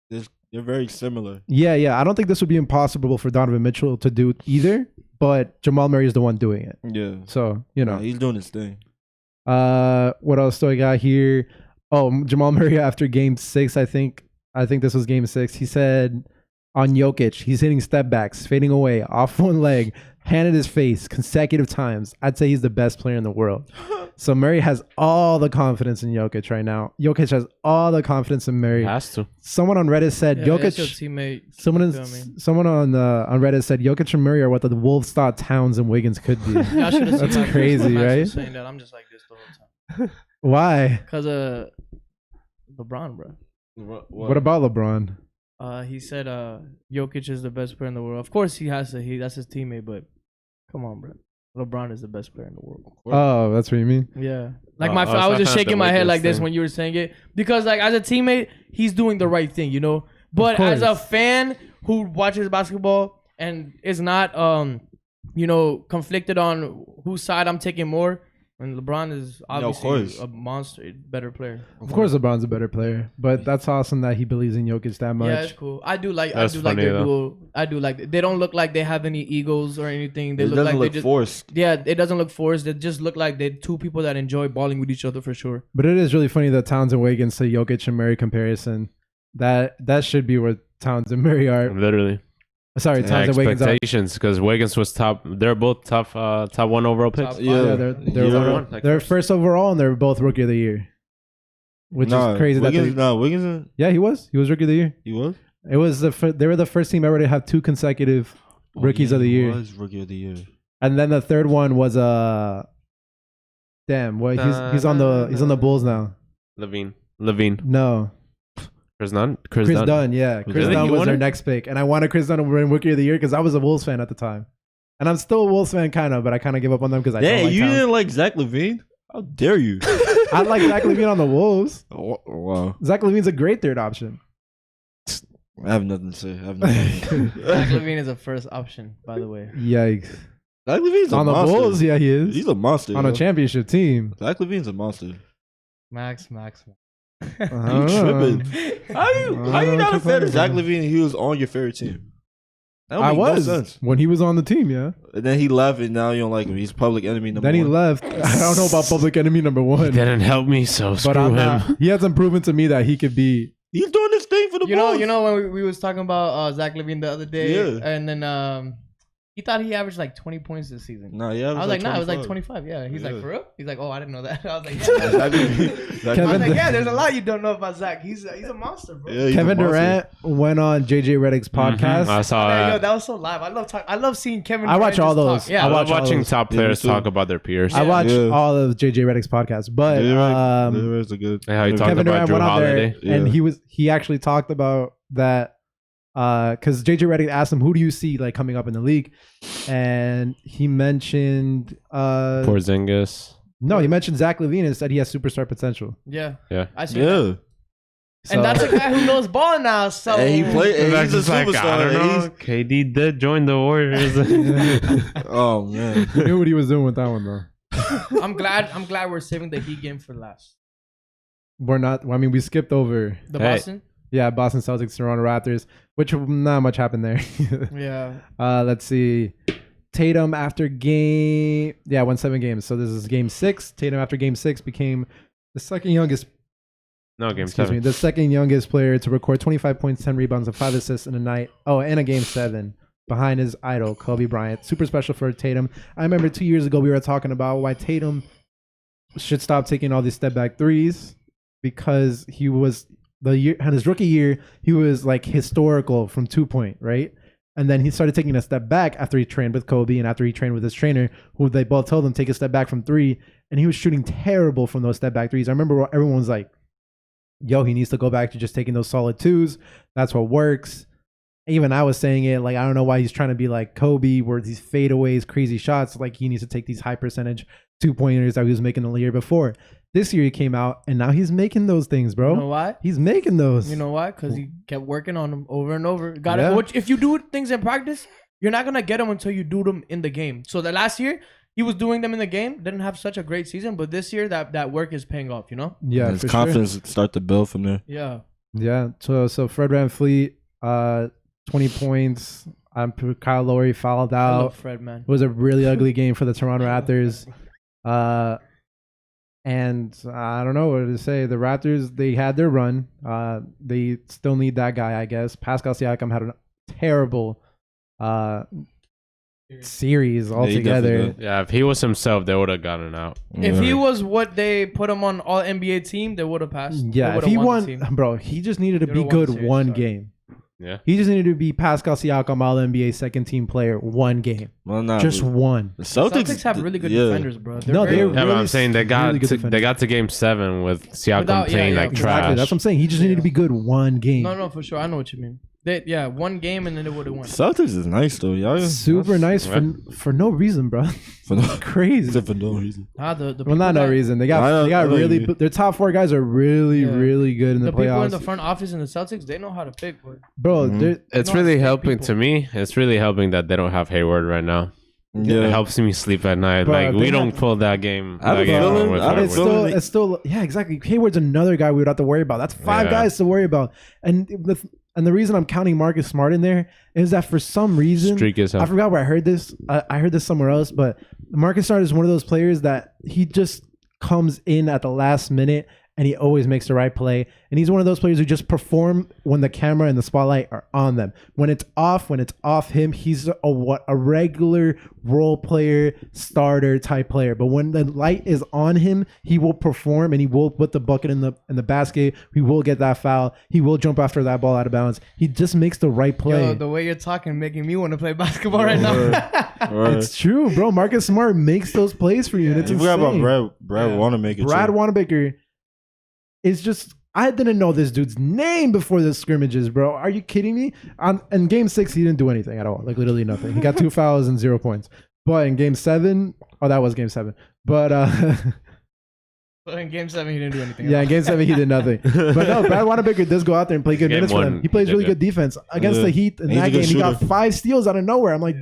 They're very similar. Yeah. I don't think this would be impossible for Donovan Mitchell to do either, but Jamal Murray is the one doing it. Yeah. So, you know. He's doing his thing. What else do I got here? Oh, Jamal Murray after game 6, I think this was game 6. He said on Jokic, he's hitting step backs, fading away, off one leg, hand at his face consecutive times. I'd say he's the best player in the world. So Murray has all the confidence in Jokic right now. Jokic has all the confidence in Murray. Has to. Someone on Reddit said Jokic. Your teammate. Someone on Reddit said Jokic and Murray are what the Wolves thought Towns and Wiggins could be. That's crazy, right? Saying that. I'm just like this the whole time. Why? Because LeBron, bro. What about LeBron? He said Jokic is the best player in the world. Of course he has to. That's his teammate, but come on, bro. LeBron is the best player in the world. Oh, that's what you mean? Yeah. Like I was just shaking my head like this when you were saying it. Because like as a teammate, he's doing the right thing, you know? But as a fan who watches basketball and is not conflicted on whose side I'm taking more, and LeBron is obviously a monster, better player. Of course, LeBron's a better player, but that's awesome that he believes in Jokic that much. Yeah, it's cool. I do like their duo. I do like. They don't look like they have any egos or anything. They look like they just forced. Yeah, it doesn't look forced. They just look like they're two people that enjoy balling with each other for sure. But it is really funny that Towns and Wiggins to Jokic and Murray comparison. That should be where Towns and Murray are. Literally. Sorry, Towns and Wiggins. Expectations, because Wiggins was top. They're both top 1 overall picks. They're first overall, and they're both rookie of the year, which is crazy. Wiggins. Yeah, he was rookie of the year. He was. It was they were the first team ever to have 2 consecutive rookies of the year. He was rookie of the year. And then the third one was damn. What he's on the Bulls now. Levine. No. Chris Dunn? Chris Dunn, yeah. Chris Dunn was their next pick. And I wanted Chris Dunn to win Rookie of the Year because I was a Wolves fan at the time. And I'm still a Wolves fan, kind of, but I kind of give up on them because I don't like you Towns. didn't like Zach LaVine? How dare you? I like Zach LaVine on the Wolves. Oh, wow. Zach LaVine's a great third option. I have nothing to say. Zach LaVine is a first option, by the way. Yikes. Zach LaVine's on the Bulls, yeah, he is. He's a monster. On a championship team. Zach LaVine's a monster. Max. You tripping? How you not a fan of Zach LaVine and he was on your favorite team? I was when he was on the team, yeah. And then he left, and now you don't like him. He's public enemy number 1. Then he left. I don't know about public enemy number 1. He didn't help me, so screw him. He hasn't proven to me that he could be. He's doing this thing for the Bulls. You know when we was talking about Zach LaVine the other day, and then he thought he averaged like 20 points this season. No, yeah, I was like, it was like 25. Yeah, he's like, for real? He's like, oh, I didn't know that. I was like, yeah. There's a lot you don't know about Zach. He's a monster, bro. Yeah, Kevin Durant went on JJ Redick's podcast. I saw that. That was so live. I love seeing Kevin. I watch all those. Talk. Yeah, I love watching top players talk about their peers. I watch all of JJ Redick's podcasts, but Redick's a good. How he talked Kevin about Durant Drew went on Holiday. there, and he actually talked about that. Because JJ Redick asked him, who do you see like coming up in the league? And he mentioned Porzingis. No, he mentioned Zach LaVine and said he has superstar potential. Yeah. Yeah. I see that. And that's a guy who knows ball now. So And he played. And That's he's a just like, I don't superstar. know. KD did join the Warriors. Oh man. He knew what he was doing with that one though. I'm glad we're saving the Heat game for last. We're not. I mean, we skipped over. The Hey. Boston. Yeah, Boston Celtics, Toronto Raptors, which not much happened there. Yeah. Let's see. Tatum after won 7 games. So this is game 6. Tatum after game 6 became the second youngest. No, game Excuse 7. me, the second youngest player to record 25 points, 10 rebounds, and 5 assists in a night. Oh, and a game 7 behind his idol, Kobe Bryant. Super special for Tatum. I remember 2 years ago we were talking about why Tatum should stop taking all these step back threes because he was his rookie year, he was like historical from 2-point, right? And then he started taking a step back after he trained with Kobe and after he trained with his trainer, who they both told him take a step back from 3. And he was shooting terrible from those step back threes. I remember everyone was like, yo, he needs to go back to just taking those solid 2s. That's what works. Even I was saying it, like, I don't know why he's trying to be like Kobe, where these fadeaways, crazy shots, like he needs to take these high percentage 2-pointers that he was making the year before. This year he came out and now he's making those things, bro. You know why? He's making those. You know why? Because he kept working on them over and over. Yeah. If you do things in practice, you're not gonna get them until you do them in the game. So the last year he was doing them in the game, didn't have such a great season, but this year that work is paying off. You know? Yeah, His for confidence start to build from there. Yeah. Sure. Yeah. So Fred VanVleet, 20 points. Kyle Lowry fouled I out. love Fred, man. It was a really ugly game for the Toronto Raptors. And I don't know what to say. The Raptors, they had their run. They still need that guy, I guess. Pascal Siakam had a terrible series altogether. did. Yeah, if he was himself, they would have gotten out. If he was what they put him on all NBA team, they would have passed. Yeah, They if would've he won the team. won, bro, he just needed to They be would've won good the series, one sorry. game. Yeah. He just needed to be Pascal Siakam, all NBA second team player, one game. Well, nah, Just but one. the Celtics have really good defenders, bro. No, very- they're Yeah, but really I'm saying they got really good to, defenders. they got to game 7 with Siakam Without- yeah, playing yeah, like exactly. trash. That's what I'm saying. He just needed to be good one game. No, for sure. I know what you mean. One game and then they would have won. Celtics is nice though, y'all. Super nice for no reason, bro. For no, Crazy. for no reason. The Well, not people no that- reason. They I got know really. you mean. Their top 4 guys are really, Yeah. really good in the The people in playoffs, the front office in the Celtics, they know how to pick. Bro. bro. Mhm. they're- It's No, really it's helping people. to me. It's really helping that they don't have Hayward right now. It Yeah. helps me sleep at night. Bro, like they we don't have- pull that game. I have that a game feeling- on with I have a Hayward. It's feeling- still, yeah, exactly. Hayward's another guy we would have to worry about. That's 5 Yeah. guys to worry about, and the reason I'm counting Marcus Smart in there is that for some reason, Streak is I up. forgot where I heard this. I heard this somewhere else, but Marcus Smart is one of those players that he just comes in at the last minute and he always makes the right play. And he's one of those players who just perform when the camera and the spotlight are on them. When it's off him, he's a regular role player, starter type player. But when the light is on him, he will perform and he will put the bucket in the basket. He will get that foul. He will jump after that ball out of bounds. He just makes the right play. Yo, the way you're talking making me want to play basketball right now. Right. It's true, bro. Marcus Smart makes those plays for you, and it's You forgot insane. about Brad Wanamaker. Brad too. Wanamaker is just. I didn't know this dude's name before the scrimmages, bro. Are you kidding me? In Game 6, he didn't do anything at all. Like, literally nothing. He got 2 fouls and 0 points. But in Game 7, that was Game 7. But, But in Game 7, he didn't do anything. yeah, in Game 7, he did nothing. But no, Brad Wanamaker does go out there and play good Game minutes for 1, them. He plays he did really good. good defense. Against the Heat in He's a that good game, he got shooter. 5 steals out of nowhere. I'm like,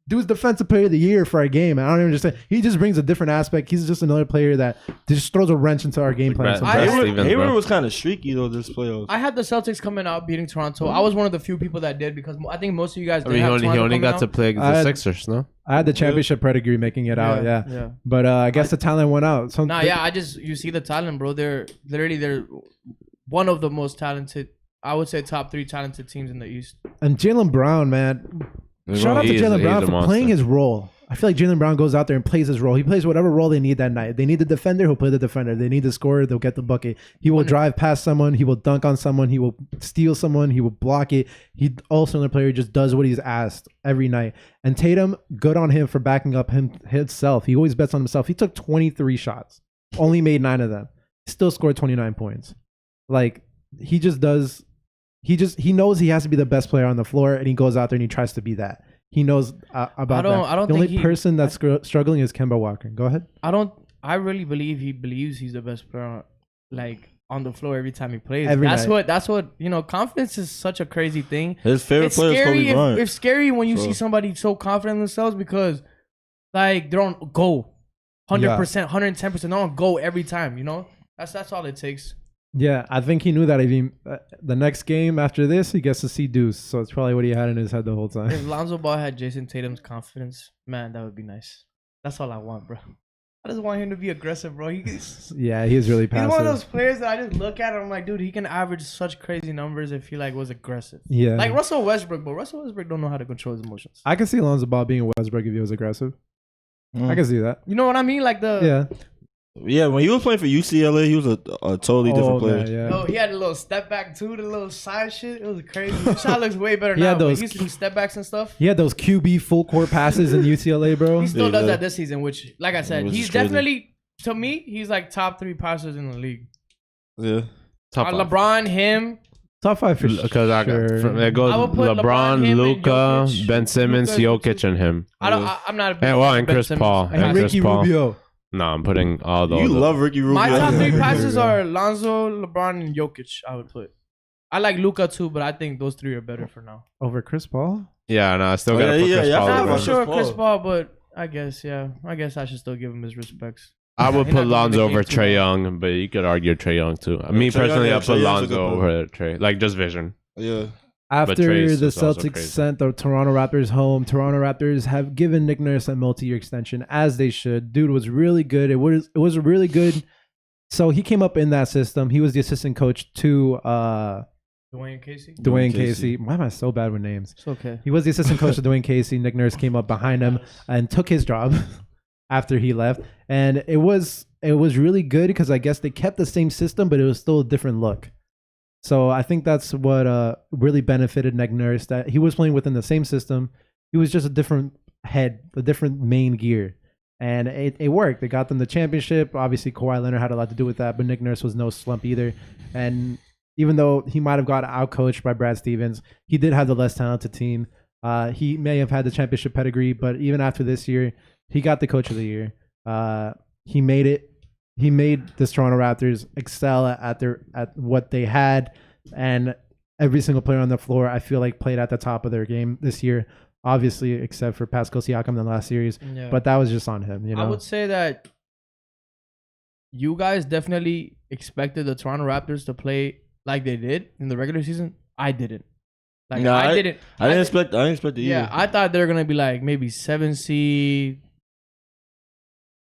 dude's defensive player of the year for a game. I don't even understand. He just brings a different aspect. He's just another player that just throws a wrench into our game plan. Brad- sometimes. Brad Stevens, Hayward bro. was kind of streaky though this playoffs. I had the Celtics coming out beating Toronto. I was one of the few people that did because I think most of you guys I did mean, have he Toronto only coming got out. to play against I the had- Sixers, no? I had the championship pedigree making it out, yeah. But I guess the talent went out. So You see the talent, bro. They're one of the most talented, I would say top 3 talented teams in the East. And Jaylen Brown, man. Shout out to He is- Jaylen he's Brown a for monster. playing his role. I feel like Jaylen Brown goes out there and plays his role. He plays whatever role they need that night. They need the defender, he'll play the defender. They need the scorer, they'll get the bucket. He will drive past someone. He will dunk on someone. He will steal someone. He will block it. He also another player who just does what he's asked every night. And Tatum, good on him for backing up himself. He always bets on himself. He took 23 shots, only made 9 of them. Still scored 29 points. Like, he just does. He knows he has to be the best player on the floor, and he goes out there and he tries to be that. He knows about that. I don't the only think person that's struggling is Kemba Walker. Go ahead. I really believe he believes he's the best player, like on the floor every time he plays. Every That's night. what confidence is such a crazy thing. His favorite player is Kobe Bryant. It's scary when you So- see somebody so confident in themselves because like they're on go 100%, 110%. They're on go every time, you know? That's all it takes. Yeah, I think he knew that if he, the next game after this, he gets to see Deuce. So it's probably what he had in his head the whole time. If Lonzo Ball had Jason Tatum's confidence, man, that would be nice. That's all I want, bro. I just want him to be aggressive, bro. Yeah, he is really He's passive. one of those players that I just look at and I'm like, dude, he can average such crazy numbers if he like was aggressive. Yeah. Like Russell Westbrook, but Russell Westbrook don't know how to control his emotions. I can see Lonzo Ball being a Westbrook if he was aggressive. I can see that. You know what I mean? Like the Yeah, when he was playing for UCLA, he was a totally different player. Yeah. Oh, he had a little step back too, the little side shit. It was crazy. His shot looks way better He now. had those He used to do step backs and stuff. He had those QB full court passes in UCLA, bro. He still Yeah. does that this season, which, like I said, Which he's is crazy. definitely, to me, he's like top 3 passers in the league. Yeah. Top five. LeBron, him. Top 5 for Because sure. it goes I would put LeBron, LeBron, him, and Luca, Jokic. Ben Simmons, Luka, Jokic, and him. I'm not a big And, well, fan and of Ben Chris Simmons. Paul. I And have- Chris Ricky Paul. Rubio. No, I'm putting all those. You love Ricky Rubio. My top 3 passes Yeah. are Lonzo, LeBron, and Jokic. I would put. I like Luca too, but I think those 3 are better for now. Over Chris Paul? Yeah, no, I still Oh, gotta yeah, put yeah, Chris yeah, Paul. I Not forgot for over. about sure, Chris Chris Paul, but I guess I should still give him his respects. I would He's not put gonna Lonzo make over it too Trey long. Young, but you could argue Trey Young too. Me Trae personally, Young, I yeah, put Trae Young's a good Lonzo player. over Trey. Like just vision. Yeah. After Trace the is also Celtics crazy. sent the Toronto Raptors home, Toronto Raptors have given Nick Nurse a multi-year extension, as they should. Dude was really good. It was really good. So he came up in that system. He was the assistant coach to Dwayne Casey. Dwayne Casey. Why am I so bad with names? It's okay. He was the assistant coach to Dwayne Casey. Nick Nurse came up behind him and took his job after he left. And it was really good because I guess they kept the same system, but it was still a different look. So I think that's what really benefited Nick Nurse, that he was playing within the same system. He was just a different head, a different main gear. And it worked. It got them the championship. Obviously, Kawhi Leonard had a lot to do with that, but Nick Nurse was no slump either. And even though he might have got outcoached by Brad Stevens, he did have the less talented team. He may have had the championship pedigree, but even after this year, he got the coach of the year. He made it. He made the Toronto Raptors excel at what they had, and every single player on the floor, I feel like, played at the top of their game this year. Obviously, except for Pascal Siakam in the last series, Yeah. but that was just on him. You know, I would say that you guys definitely expected the Toronto Raptors to play like they did in the regular season. I didn't. Like No, I didn't. I didn't expect it either. Yeah, I thought they were gonna be like maybe 7 seed,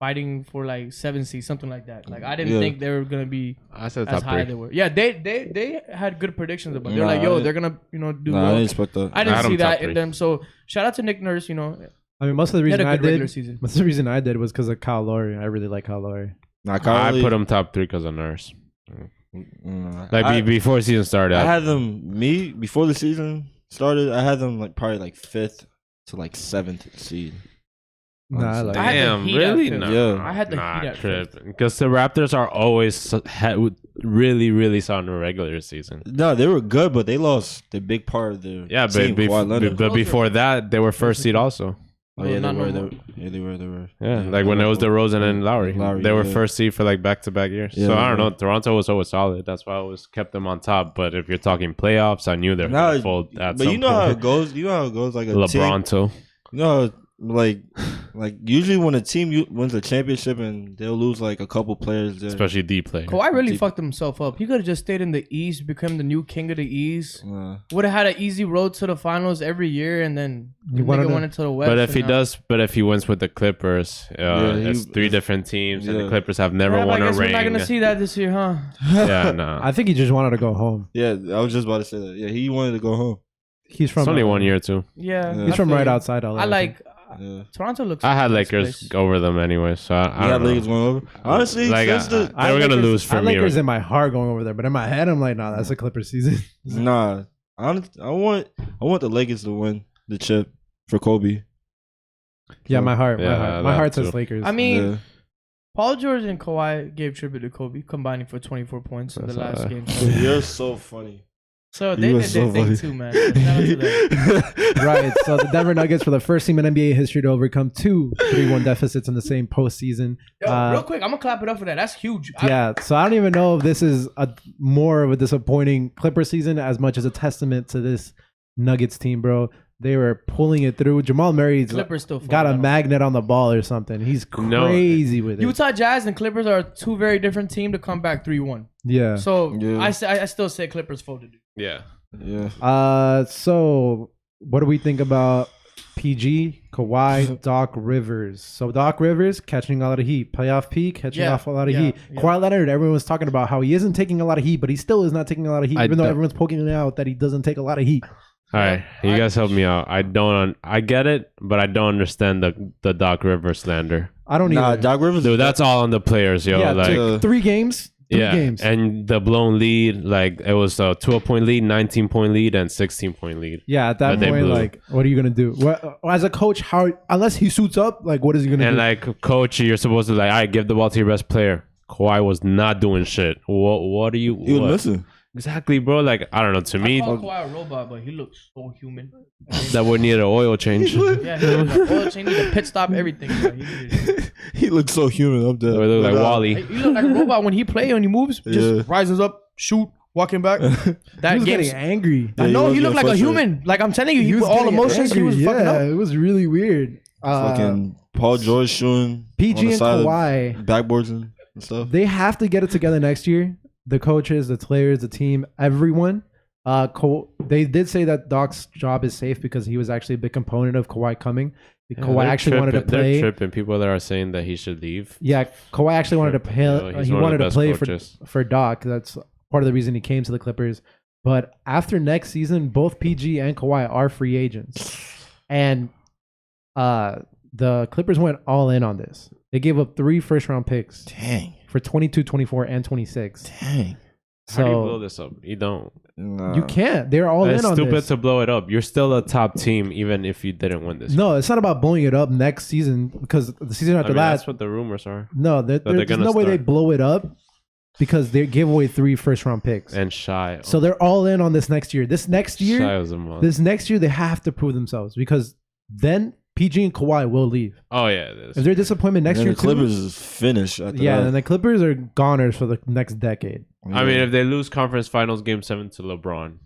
fighting for like 7 seed, something like that. Like I didn't Yeah. think they were gonna be I said as top high 3. as they were. Yeah, they had good predictions about. They're Nah, like, I yo, didn't- they're gonna do Nah, I well. didn't expect that. I didn't I had see them top that in 3. them. So shout out to Nick Nurse. You know, I mean, most of the he had reason a I good regular did, season. most of the reason I did was because of Kyle Lowry. I really like Kyle Lowry. Nah, I Kyrie, put him top 3 because of Nurse. nah, Like before season started, I had them. Before the season started, I had them like probably like 5th to like 7th seed. Nah, I like. I had the damn, Heat really? at fifth. No, Yeah. I had the Heat at trip because the Raptors are always really, really solid in the regular season. No, they were good, but they lost the big part of their Yeah, team. Kawhi Leonard. but before that, they were first seed also. Oh yeah, Not they were. no more. They were. Yeah, like when it was DeRozan and Lowry, Lowry, they were yeah. first seed for like back-to-back years. Yeah, So I don't yeah. know. Toronto was always solid. That's why I always kept them on top. But if you're talking playoffs, I knew they were Nah, gonna fold at But some you know how point. it goes. You know how it goes. Like a team. LeBron too. You know, like usually when a team wins a championship and they'll lose like a couple players, there. Especially D player. Kawhi really Deep. fucked himself up. He could have just stayed in the East, become the new king of the East. Would have had an easy road to the finals every year, and then You wanted nigga to- went into the West. But if and he now- does, if he wins with the Clippers, it's 3 different teams, and the Yeah. Clippers have never Yeah, but won I a guess we're not ring. gonna see that this year, huh? Yeah, no. I think he just wanted to go home. Yeah, I was just about to say that. Yeah, he wanted to go home. He's from It's only 1 year too. Yeah, Yeah. He's I from feel right you. outside LA. I like Yeah. Toronto. Looks. I had like a nice Lakers place. over them anyway, so I You had don't know. Lakers going over. Honestly, Like, since the they were gonna lose for I me. Lakers in my heart going over there, but in my head, I'm like, nah, that's a Clippers season. nah, I want the Lakers to win the chip for Kobe. Yeah, my heart, Yeah, my that heart says too. Lakers. I mean, Yeah. Paul George and Kawhi gave tribute to Kobe, combining for 24 points in the That's last all game. You're so funny. So they did their thing too, man. Shout out to them. Right. So the Denver Nuggets were the first team in NBA history to overcome 2 3-1 deficits in the same postseason. Yo, real quick, I'm gonna clap it up for that. That's huge. Yeah. So I don't even know if this is more of a disappointing Clippers season as much as a testament to this Nuggets team, bro. They were pulling it through. Jamal Murray's still got a magnet on the ball or something. He's crazy with it. Utah Jazz and Clippers are 2 very different teams to come back 3-1. Yeah. So I still say Clippers folded. Yeah. Yeah. So what do we think about PG, Kawhi, Doc Rivers? So Doc Rivers catching a lot of heat. Playoff P catching off a lot of heat. Yeah. Kawhi Leonard, everyone was talking about how he isn't taking a lot of heat, but he still is not taking a lot of heat, even though everyone's poking it out that he doesn't take a lot of heat. All right, you guys help me out. I get it, but I don't understand the Doc Rivers slander. I don't either. Doc Rivers, dude, that's all on the players, yo. Yeah, like 3 games. 3 games. And the blown lead, like it was a 12-point lead, 19-point lead, and 16-point lead. Yeah, at that point, like, what are you gonna do? As a coach, unless he suits up, like, what is he gonna do? And like, coach, you're supposed to like, give the ball to your best player. Kawhi was not doing shit. What are you? He was missing. Exactly, bro. Like, I don't know. To me, I call Kawhi a robot, but he looks so human. That would need an oil change. Yeah, he needs an oil change, need a pit stop, everything. He looks so human up there. He look like Wally. He look like a robot when he play, when he moves, just rises up, shoot, walking back. That he was getting angry. I know, he looked like a human. Like, I'm telling you, he was all emotions. Angry. He was fucking up. It was really weird. Fucking Paul George shooing PG and Kawhi backboards and stuff. They have to get it together next year. The coaches, the players, the team, everyone. They did say that Doc's job is safe because he was actually a big component of Kawhi coming. Kawhi actually wanted to play. They're tripping. People that are saying that he should leave. Yeah, Kawhi actually wanted to play. He wanted to play for Doc. That's part of the reason he came to the Clippers. But after next season, both PG and Kawhi are free agents, and the Clippers went all in on this. They gave up 3 first-round picks. Dang. For 22, 24, and 26. Dang. How do you blow this up? You don't. No. You can't. They're all in on this. It's stupid to blow it up. You're still a top team, even if you didn't win this. No, it's not about blowing it up next season because the season after last. That's what the rumors are. No, there's no way they blow it up because they gave away 3 first-round picks. And Shy. So they're all in on this next year. This next year, they have to prove themselves because then PG and Kawhi will leave. Oh, yeah. If they're disappointment next year, the Clippers is finished. Then the Clippers are goners for the next decade. Yeah. I mean, if they lose conference finals game 7 to LeBron,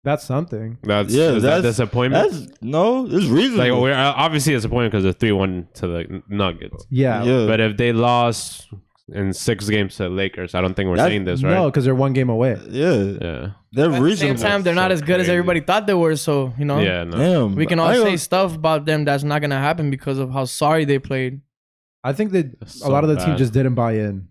that's something. That's disappointment. It's reasonable. Like, we're obviously disappointed because they're 3-1 to the Nuggets. Yeah. But if they lost in 6 games to the Lakers, I don't think we're saying this, right? No, because they're 1 game away. Yeah. They're reasonable. At the same time, they're not as good as everybody thought they were. So, you know. Yeah, no. Damn, we can all say stuff about them that's not going to happen because of how sorry they played. I think that a lot of the team just didn't buy in.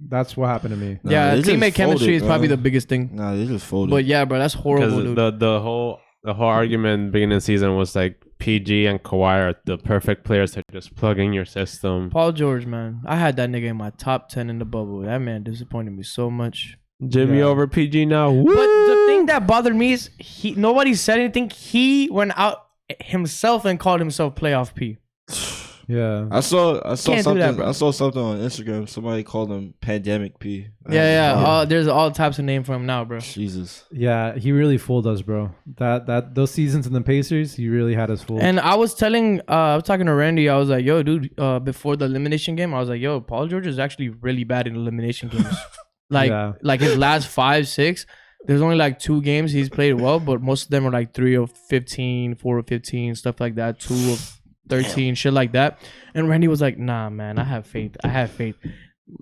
That's what happened to me. Yeah, teammate chemistry is probably the biggest thing. Nah, they just folded. But yeah, bro, that's horrible, dude. The whole argument beginning of the season was like PG and Kawhi are the perfect players to just plug in your system. Paul George, man. I had that nigga in my top 10 in the bubble. That man disappointed me so much. Jimmy over PG now. Woo! But the thing that bothered me is nobody said anything. He went out himself and called himself playoff P. Yeah, I saw something. I saw something on Instagram. Somebody called him Pandemic P. There's all types of name for him now, bro. Jesus. Yeah, he really fooled us, bro. That those seasons in the Pacers, he really had us fooled. And I was talking to Randy. I was like, yo, dude, before the elimination game, I was like, yo, Paul George is actually really bad in elimination games. Like his last 5, 6. There's only like 2 games he's played well, but most of them are like 3 of 15, 4 of 15, stuff like that. 2 of 13, shit like that. And Randy was like, nah, man, I have faith.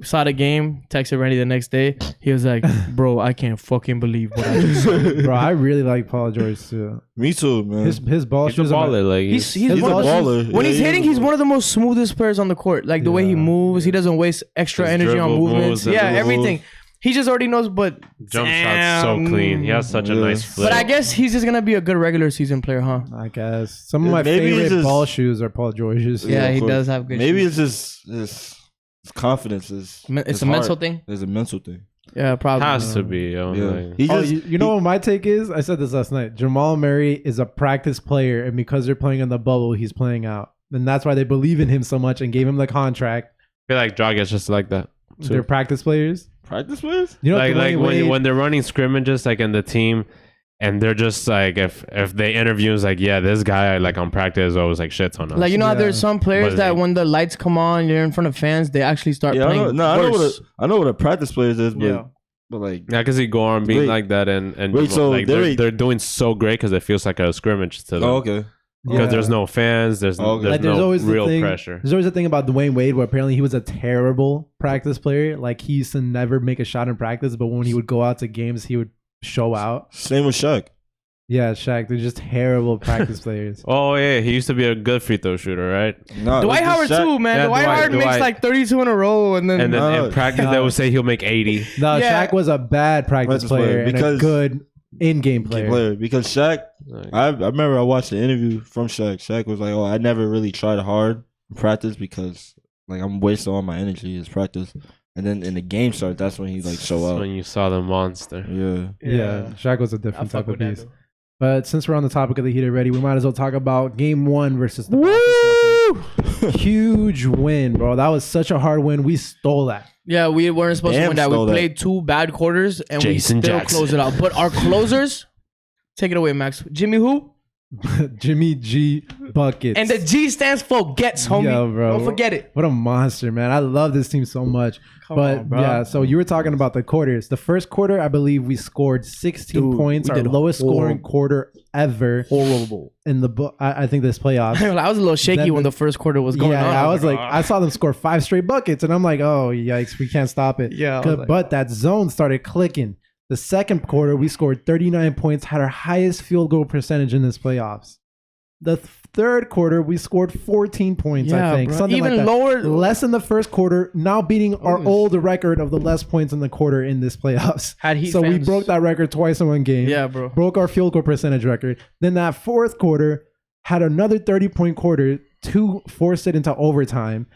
Saw the game, texted Randy the next day. He was like, bro, I can't fucking believe what I just saw. Bro, I really like Paul George too. Me too, man. His ball shoes. He's a baller. Like, he's a baller. When he's hitting, he's one of the most smoothest players on the court. Like the way he moves, he doesn't waste extra energy on movements. Everything. He just already knows, but jump shot's so clean. He has such a nice flip. But I guess he's just gonna be a good regular season player, huh? I guess. Some of my favorite ball shoes are Paul George's. Yeah, he does have good maybe shoes. It's his confidence. It's a mental thing? It's a mental thing. Yeah, probably. Has to be. You know what my take is? I said this last night. Jamal Murray is a practice player, and because they're playing in the bubble, he's playing out. And that's why they believe in him so much and gave him the contract. I feel like Dragic just like that. They're practice players. Practice players? You know, like when they're running scrimmages like in the team, and they're just like if they interview is like, yeah, this guy like on practice always like shits on us. Like, you know how there's some players that when the lights come on, you're in front of fans, they actually start playing. I know what a practice players is, but like, yeah, because he go on being like that and wait, so like they're doing so great because it feels like a scrimmage to them. Oh, okay. Because there's no fans, there's no always real pressure. There's always a thing about Dwayne Wade where apparently he was a terrible practice player. Like, he used to never make a shot in practice, but when he would go out to games, he would show out. Same with Shaq. Yeah, Shaq. They're just terrible practice players. Oh, yeah. He used to be a good free throw shooter, right? No, Dwight Howard too, man. Yeah, Dwight Howard makes like 32 in a row. And then in practice, they would say he'll make 80. No, Shaq was a bad practice player and a good in-game player. Because Shaq, I remember I watched the interview from Shaq. Shaq was like, I never really tried hard in practice because like I'm wasting all my energy is practice. And then in the game start, that's when he like show up. When you saw the monster. Yeah. Shaq was a different type of beast. But since we're on the topic of the Heat already, we might as well talk about Game 1 versus the Boston Celtics. Huge win, bro. That was such a hard win. We stole that. Yeah, we weren't supposed to win that. We played 2 bad quarters, and Jason we still Jackson. closed it out. But our closers, take it away, Max. Jimmy who? Jimmy G Buckets. And the G stands for gets, homie. Yo, bro. Don't forget it. What a monster, man. I love this team so much. Yeah, so you were talking about the quarters. The first quarter, I believe we scored 16 points, our lowest scoring quarter ever. Horrible. In the book, I think this playoffs. I was a little shaky when the first quarter was going on. I was like, I saw them score 5 straight buckets, and I'm like, oh, yikes, we can't stop it. Yeah. But that zone started clicking. The second quarter, we scored 39 points, had our highest field goal percentage in this playoffs. The third quarter, we scored 14 points, I think. Something even like that. lower. Less in the first quarter, now beating our old record of the less points in the quarter in this playoffs. We broke that record twice in one game. Yeah, bro. Broke our field goal percentage record. Then that fourth quarter had another 30-point quarter to force it into overtime,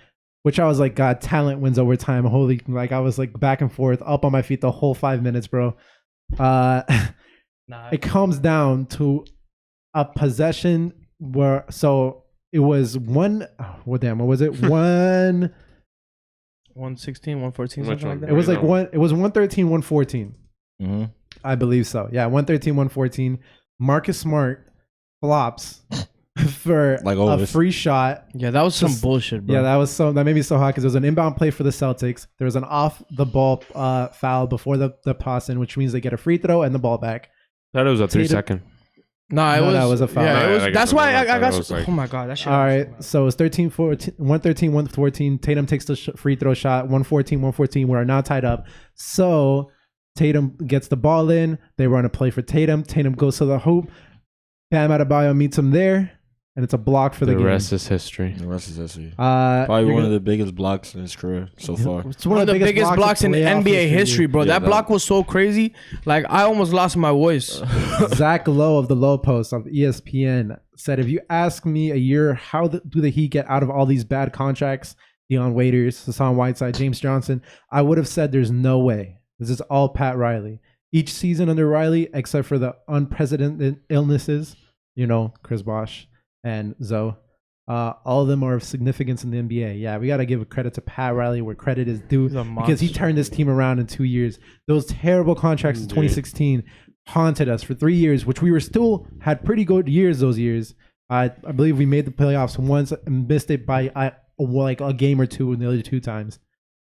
which I was like, God, talent wins overtime. Holy, like I was like back and forth, up on my feet the whole 5 minutes, bro. It comes down to a possession where, so it was what was it? 116, 114, something like that. It was like it was 113, 114. Mm-hmm. I believe so. Yeah, 113, 114. Marcus Smart flops for like a free shot. Yeah, that was some bullshit, bro. Yeah, that made me so hot because it was an inbound play for the Celtics. There was an off the ball foul before the toss in, which means they get a free throw and the ball back. That was a 3-second. That was a foul. Yeah, that's why I got. Like, oh my god, that shit. All right, so it was 113, 114. Tatum takes the free throw shot. 114. We are now tied up. So Tatum gets the ball in. They run a play for Tatum. Tatum goes to the hoop. Bam Adebayo meets him there, and it's a block for the game. The rest is history. Probably one of the biggest blocks in his career so far. It's one of the biggest blocks in NBA history, bro. That block was so crazy. Like, I almost lost my voice. Zach Lowe of the Low Post of ESPN said, if you ask me a year, how do the Heat get out of all these bad contracts, Dion Waiters, Hassan Whiteside, James Johnson, I would have said there's no way. This is all Pat Riley. Each season under Riley, except for the unprecedented illnesses, Chris Bosh and Zoe, all of them are of significance in the NBA. Yeah, we got to give credit to Pat Riley where credit is due because he turned this team around in 2 years. Those terrible contracts in 2016 haunted us for 3 years, which we were still had pretty good years those years. I believe we made the playoffs once and missed it by like a game or two in the other 2 times.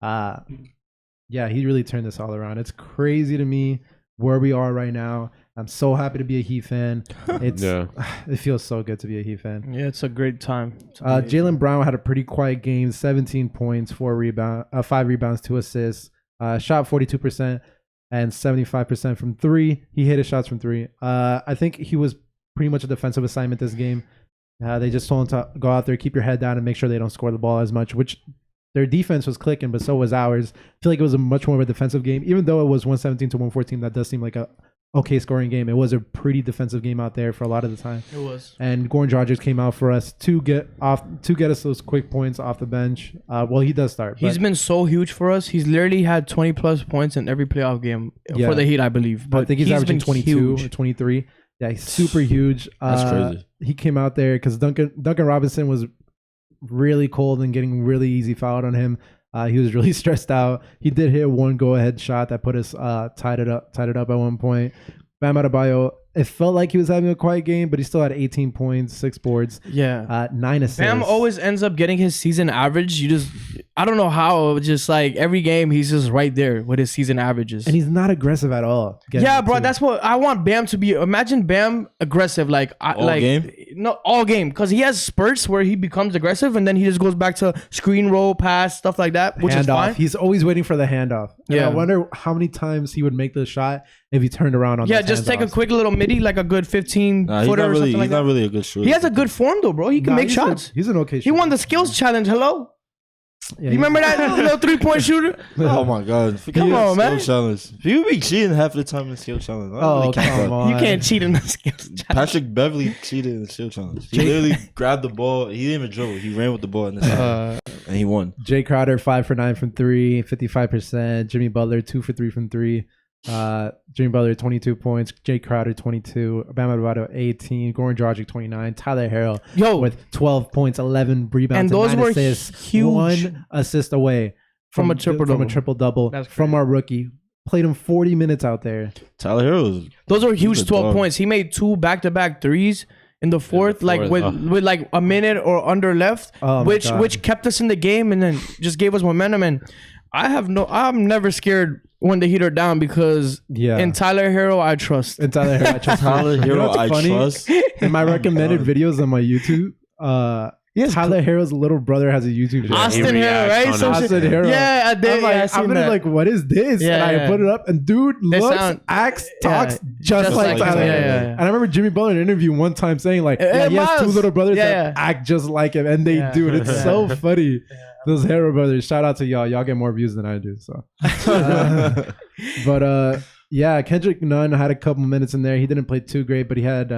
Yeah, he really turned this all around. It's crazy to me where we are right now. I'm so happy to be a Heat fan. It feels so good to be a Heat fan. Yeah, it's a great time. Jaylen Brown had a pretty quiet game, 17 points, 5 rebounds, 2 assists, shot 42% and 75% from 3. He hit his shots from 3. I think he was pretty much a defensive assignment this game. They just told him to go out there, keep your head down, and make sure they don't score the ball as much, which their defense was clicking, but so was ours. I feel like it was a much more of a defensive game. Even though it was 117 to 114, that does seem like a okay scoring game. It was a pretty defensive game out there for a lot of the time. It was. And Goran Dragic came out for us to get us those quick points off the bench. Well, he does start. He's been so huge for us. He's literally had 20 plus points in every playoff game for the Heat, I believe. But I think he's averaging 22 or 23. Yeah, he's super huge. That's crazy. He came out there because Duncan Robinson was really cold and getting really easy fouled on him. He was really stressed out. He did hit one go-ahead shot that put us tied it up at one point. Bam Adebayo, it felt like he was having a quiet game, but he still had 18 points, 6 boards, 9 assists. Bam always ends up getting his season average. I don't know how, just like every game, he's just right there with his season averages. And he's not aggressive at all. Yeah, bro, that's what I want Bam to be. Imagine Bam aggressive, all game? No, all game, because he has spurts where he becomes aggressive, and then he just goes back to screen roll, pass, stuff like that, which is fine. He's always waiting for the handoff. And Yeah, I wonder how many times he would make the shot if he turned around on. Yeah, just take a quick little midi, like a good 15 footer or something like that. He's not really a good shooter. He has a good form though, bro. He can make shots. He's an okay He shooter. won the skills challenge. Hello. Yeah, You remember that little 3-point shooter? Oh my god! Come on, man. Challenge. You be cheating half the time in the skill challenge. Come on. You can't cheat in the skills challenge. Patrick Beverly cheated in the skill challenge. He literally grabbed the ball. He didn't even dribble. He ran with the ball in the side, and he won. Jay Crowder 5 for 9 from 3, 55%. Jimmy Butler 2 for 3 from 3. Jimmy Butler 22 points. Jay Crowder 22. Bam Adebayo 18. Goran Dragic 29. Tyler Herro with 12 points, 11 rebounds, And those and 9 were assists. huge. 1 assist away From a triple double. That's That's from crazy. our rookie. Played him 40 minutes out there. Tyler Herro. Those are huge He's a 12 dog. points. He made 2 back-to-back threes in the fourth, with like a minute or under left, Oh my which God. kept us in the game and then just gave us momentum. And I'm never scared when the heat are down because in Tyler Herro I trust. And Tyler Herro, I trust. Tyler You know Herro, what's I funny? trust. In my recommended videos on my YouTube, Tyler Herro's little brother has a YouTube channel. Austin He Herro, right? reacts on Some it. shit. Austin Herro. Yeah, I did. I'm gonna like, what is this? Yeah, and I yeah. put it up, and dude acts, talks just like like Tyler. him. Yeah, Herro. yeah, yeah. And I remember Jimmy Butler in an interview one time saying like, he has 2 Miles. little brothers Yeah, that act just like him, and they do. And it's so funny. Those Herro brothers. Shout out to y'all. Y'all get more views than I do. So, but yeah, Kendrick Nunn had a couple minutes in there. He didn't play too great, but he had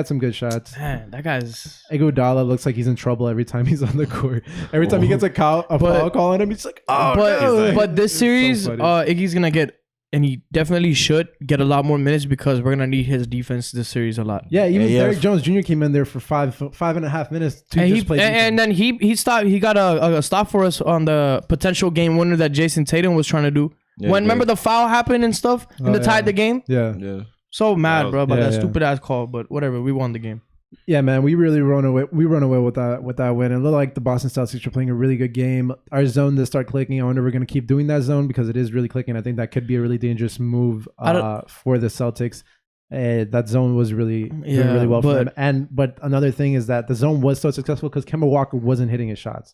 some good shots. Man, that guy's. Iguodala looks like he's in trouble every time he's on the court. Every time he gets a foul call on him, he's like, But this It's so series, funny. Iggy's gonna get, and he definitely should get a lot more minutes because we're gonna need his defense this series a lot. Yeah, even Yeah, Derrick Jones Jr. came in there for 5.5 minutes to And, just play defense. and then he stopped. He got a stop for us on the potential game winner that Jason Tatum was trying to do. Yeah, when remember the foul happened and stuff, and tied the game. Yeah. So mad, bro, about that yeah. stupid ass call. But whatever, we won the game. Yeah, man, we really run away. We run away with that win. It looked like the Boston Celtics were playing a really good game. Our zone to start clicking. I wonder if we're going to keep doing that zone because it is really clicking. I think that could be a really dangerous move for the Celtics. That zone was really doing really well for them. But another thing is that the zone was so successful because Kemba Walker wasn't hitting his shots.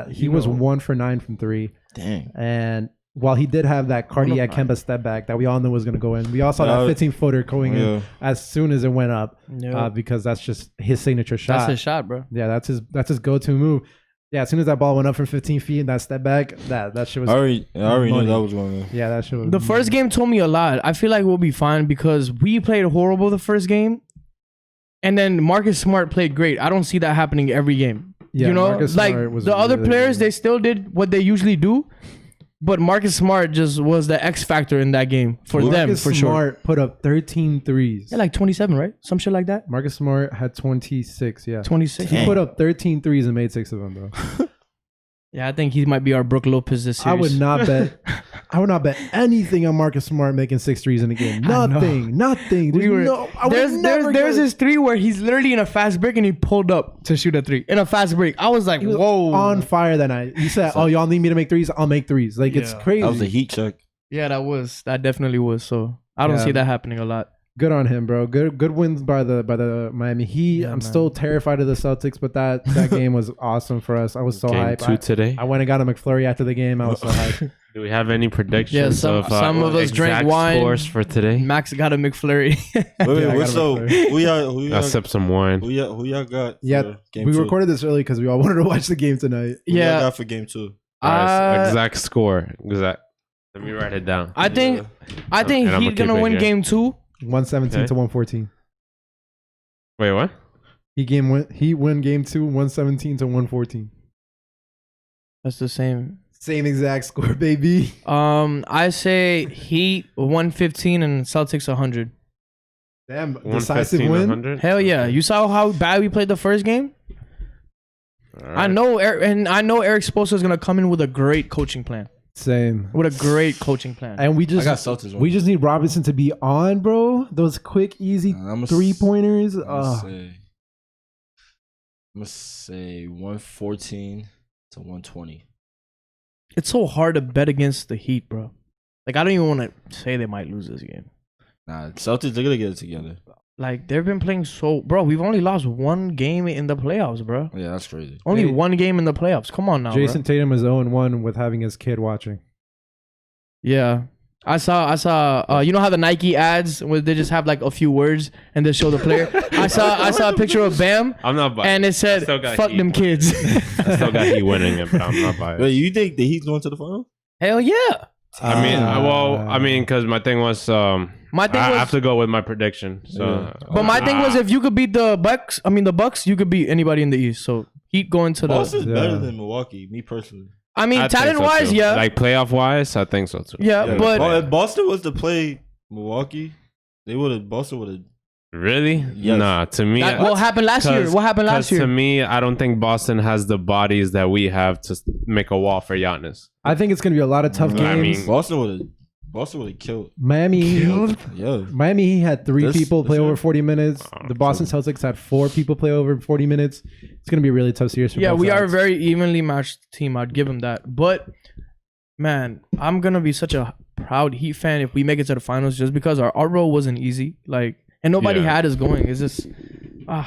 He was 1 for 9 from 3. Dang. And while he did have that cardiac Kemba step back that we all knew was going to go in, we all saw that 15-footer going in as soon as it went up because that's just his signature shot. That's his shot, bro. Yeah, that's his go-to move. Yeah, as soon as that ball went up from 15 feet and that step back, that shit was. I already knew that was going to. Yeah, that shit was. The first game told me a lot. I feel like we'll be fine because we played horrible the first game, and then Marcus Smart played great. I don't see that happening every game. Yeah, you know, Marcus like Smart was the other really players, good. they still did what they usually do. But Marcus Smart just was the X factor in that game for them, Marcus for sure. Smart put up 13 threes. Yeah, like 27, right? Some shit like that. Marcus Smart had 26, yeah. 26. He put up 13 threes and made 6 of them, bro. Yeah, I think he might be our Brook Lopez this series. I would not bet anything on Marcus Smart making 6 threes in a game. Nothing. There's this 3 where he's literally in a fast break and he pulled up to shoot a 3 in a fast break. I was like, whoa, on fire that night. He said, "Oh, y'all need me to make threes? I'll make threes." Like it's crazy. That was a heat check. Yeah, that definitely was. So I don't see that happening a lot. Good on him, bro. Good wins by the Miami Heat. I'm still terrified of the Celtics, but that game was awesome for us. I was so Game hyped. 2 today. I went and got a McFlurry after the game. I was so hyped. Do we have any predictions? Yeah, some of us drank exact wine. Scores for today. Max got a McFlurry. Wait, so who y'all I sipped some wine. Who y'all got? Yeah, for game we 2? recorded this early because we all wanted to watch the game tonight. Who y'all Yeah. got for game 2? Alright, exact score. Exact. Let me write it down. I think And I'm he's gonna gonna keep it win here. game 2. 117 to 114. Wait, what? He win game 2, 117 to 114. That's the same. Same exact score, baby. I say Heat 115 and Celtics 100. Damn, 115, decisive win. 100? Hell yeah! You saw how bad we played the first game. Right. I know Eric Spoelstra is gonna come in with a great coaching plan. Same. With a great coaching plan. And we I got just Celtics. we just need Robinson to be on, bro. Those quick, easy 3-pointers. I'm gonna say 114 to 120. It's so hard to bet against the Heat, bro. Like, I don't even want to say they might lose this game. Nah, Celtics, they're gonna get it together. Like, they've been playing so... Bro, we've only lost one game in the playoffs, bro. Yeah, that's crazy. Only one game in the playoffs. Come on now, Jason bro. Tatum is 0-1 with having his kid watching. Yeah. I saw you know how the Nike ads where they just have like a few words and they show the player? I saw a picture of Bam I'm not biased. and it said fuck them kids. I still got Heat winning it, but I'm not biased. Wait, you think the Heat's going to the finals? Hell yeah. I mean, because my thing was, I have to go with my prediction. So, Yeah. But my thing was if you could beat the Bucks, you could beat anybody in the East. So Heat going to the... Boston's better than Milwaukee, me personally. I mean, I think talent so wise, too. yeah. Like playoff wise, I think so too. Yeah, but if Boston was to play Milwaukee, Boston would have. Really? Yes. Nah, to me, what happened last year? What happened last year? To me, I don't think Boston has the bodies that we have to make a wall for Giannis. I think it's gonna be a lot of tough games. I mean, Boston would have killed. Miami Heat had 3 people play year? over 40 minutes. The Boston Celtics had 4 people play over 40 minutes. It's going to be a really tough series for both we are a sides. very evenly matched team. I'd give them that. But, man, I'm going to be such a proud Heat fan if we make it to the finals just because our road wasn't easy. Like, and nobody had us going. It's just,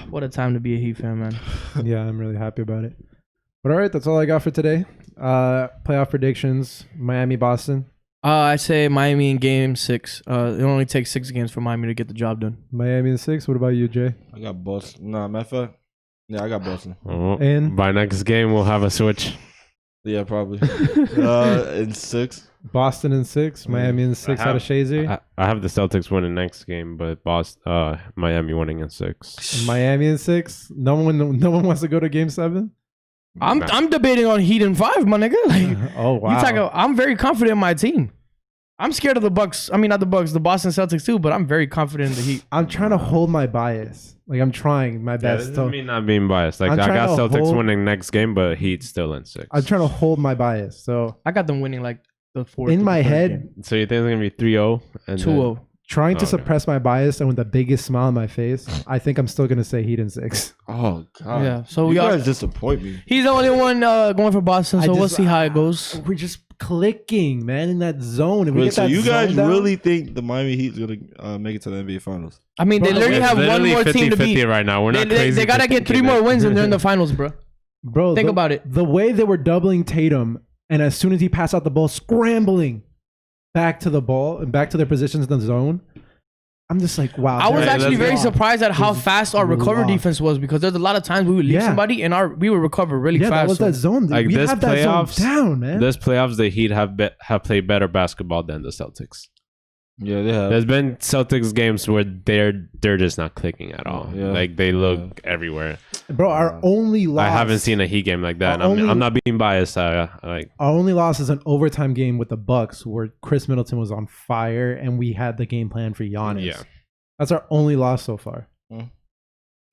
what a time to be a Heat fan, man. Yeah, I'm really happy about it. But all right, that's all I got for today. Playoff predictions, Miami, Boston. I say Miami in game 6. It only takes 6 games for Miami to get the job done. Miami in 6. What about you, Jay? I got Boston. Nah, matter of fact, yeah, I got Boston. And by next game, we'll have a switch. Yeah, probably. In 6. Boston in 6. Miami in 6 out of Shazy. I have the Celtics winning next game, but Miami winning in 6. Miami in 6. No one wants to go to game 7. I'm debating on Heat in 5, my nigga. Like, oh wow! I'm very confident in my team. I'm scared of the Bucks. I mean, not the Bucks, the Boston Celtics too. But I'm very confident in the Heat. I'm trying to hold my bias. Like I'm trying my best. That doesn't mean not being biased. Like I got Celtics winning next game, but Heat still in 6. I'm trying to hold my bias. So I got them winning like the 4th. In my head. Game. So you think it's gonna be 3-0 and 2-0. Trying to suppress my bias and with the biggest smile on my face, I think I'm still gonna say Heat in 6. Oh god! Yeah. So you guys disappoint me. He's the only one going for Boston, so we'll see how it goes. We're just clicking, man, in that zone. If we get So that you guys zone really think the Miami Heat's gonna make it to the NBA Finals? I mean, they literally have one more team to beat right now. We're not crazy. They gotta get 3 more wins and they're in the finals, bro. Bro, think about it. The way they were doubling Tatum, and as soon as he passed out the ball, scrambling back to the ball and back to their positions in the zone. I'm just like, wow. I was actually very surprised at how fast our recovery defense was because there's a lot of times we would leave somebody and we would recover really fast. That was that zone. Like we this have that playoffs, zone down, man. This playoffs, the Heat have played better basketball than the Celtics. Yeah, they have. There's been Celtics games where they're just not clicking at all. Yeah. Like they look everywhere. Bro, our only loss. I haven't seen a Heat game like that. I'm not being biased. Our only loss is an overtime game with the Bucks where Khris Middleton was on fire and we had the game plan for Giannis. Yeah. That's our only loss so far.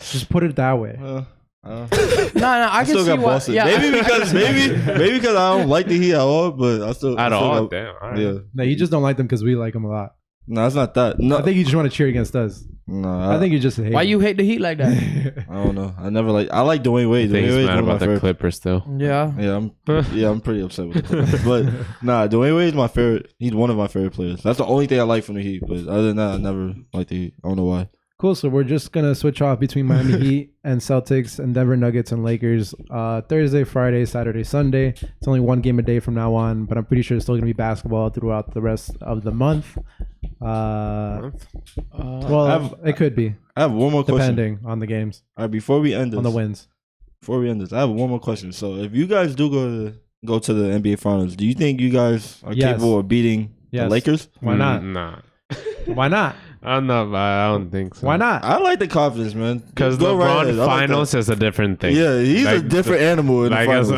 Just put it that way. No, I can still see got why. Boston. Yeah, maybe because I don't like the Heat at all, but I still all. got, Damn. All right. Yeah. No, you just don't like them because we like them a lot. No, it's not that. No, I think you just want to cheer against us. No, I think you just hate. Why you hate the Heat like that? I don't know. I like Dwayne Wade. I think Dwayne he's Wade's mad one of my about the favorite. Clippers still. Yeah. I'm pretty upset with it. But nah, Dwayne Wade's my favorite. He's one of my favorite players. That's the only thing I like from the Heat. But other than that, I never liked the Heat. I don't know why. Cool. So we're just gonna switch off between Miami Heat and Celtics and Denver Nuggets and Lakers. Thursday, Friday, Saturday, Sunday. It's only one game a day from now on, but I'm pretty sure it's still gonna be basketball throughout the rest of the month. It could be. I have one more question. Depending on the games. All right, before we end this, on the wins. Before we end this, I have one more question. So if you guys do go to the NBA Finals, do you think you guys are capable of beating the Lakers? Why not? Nah. Why not? I don't think so. Why not? I like the confidence, man. Because LeBron finals is a different thing. Yeah, he's a different animal in the finals.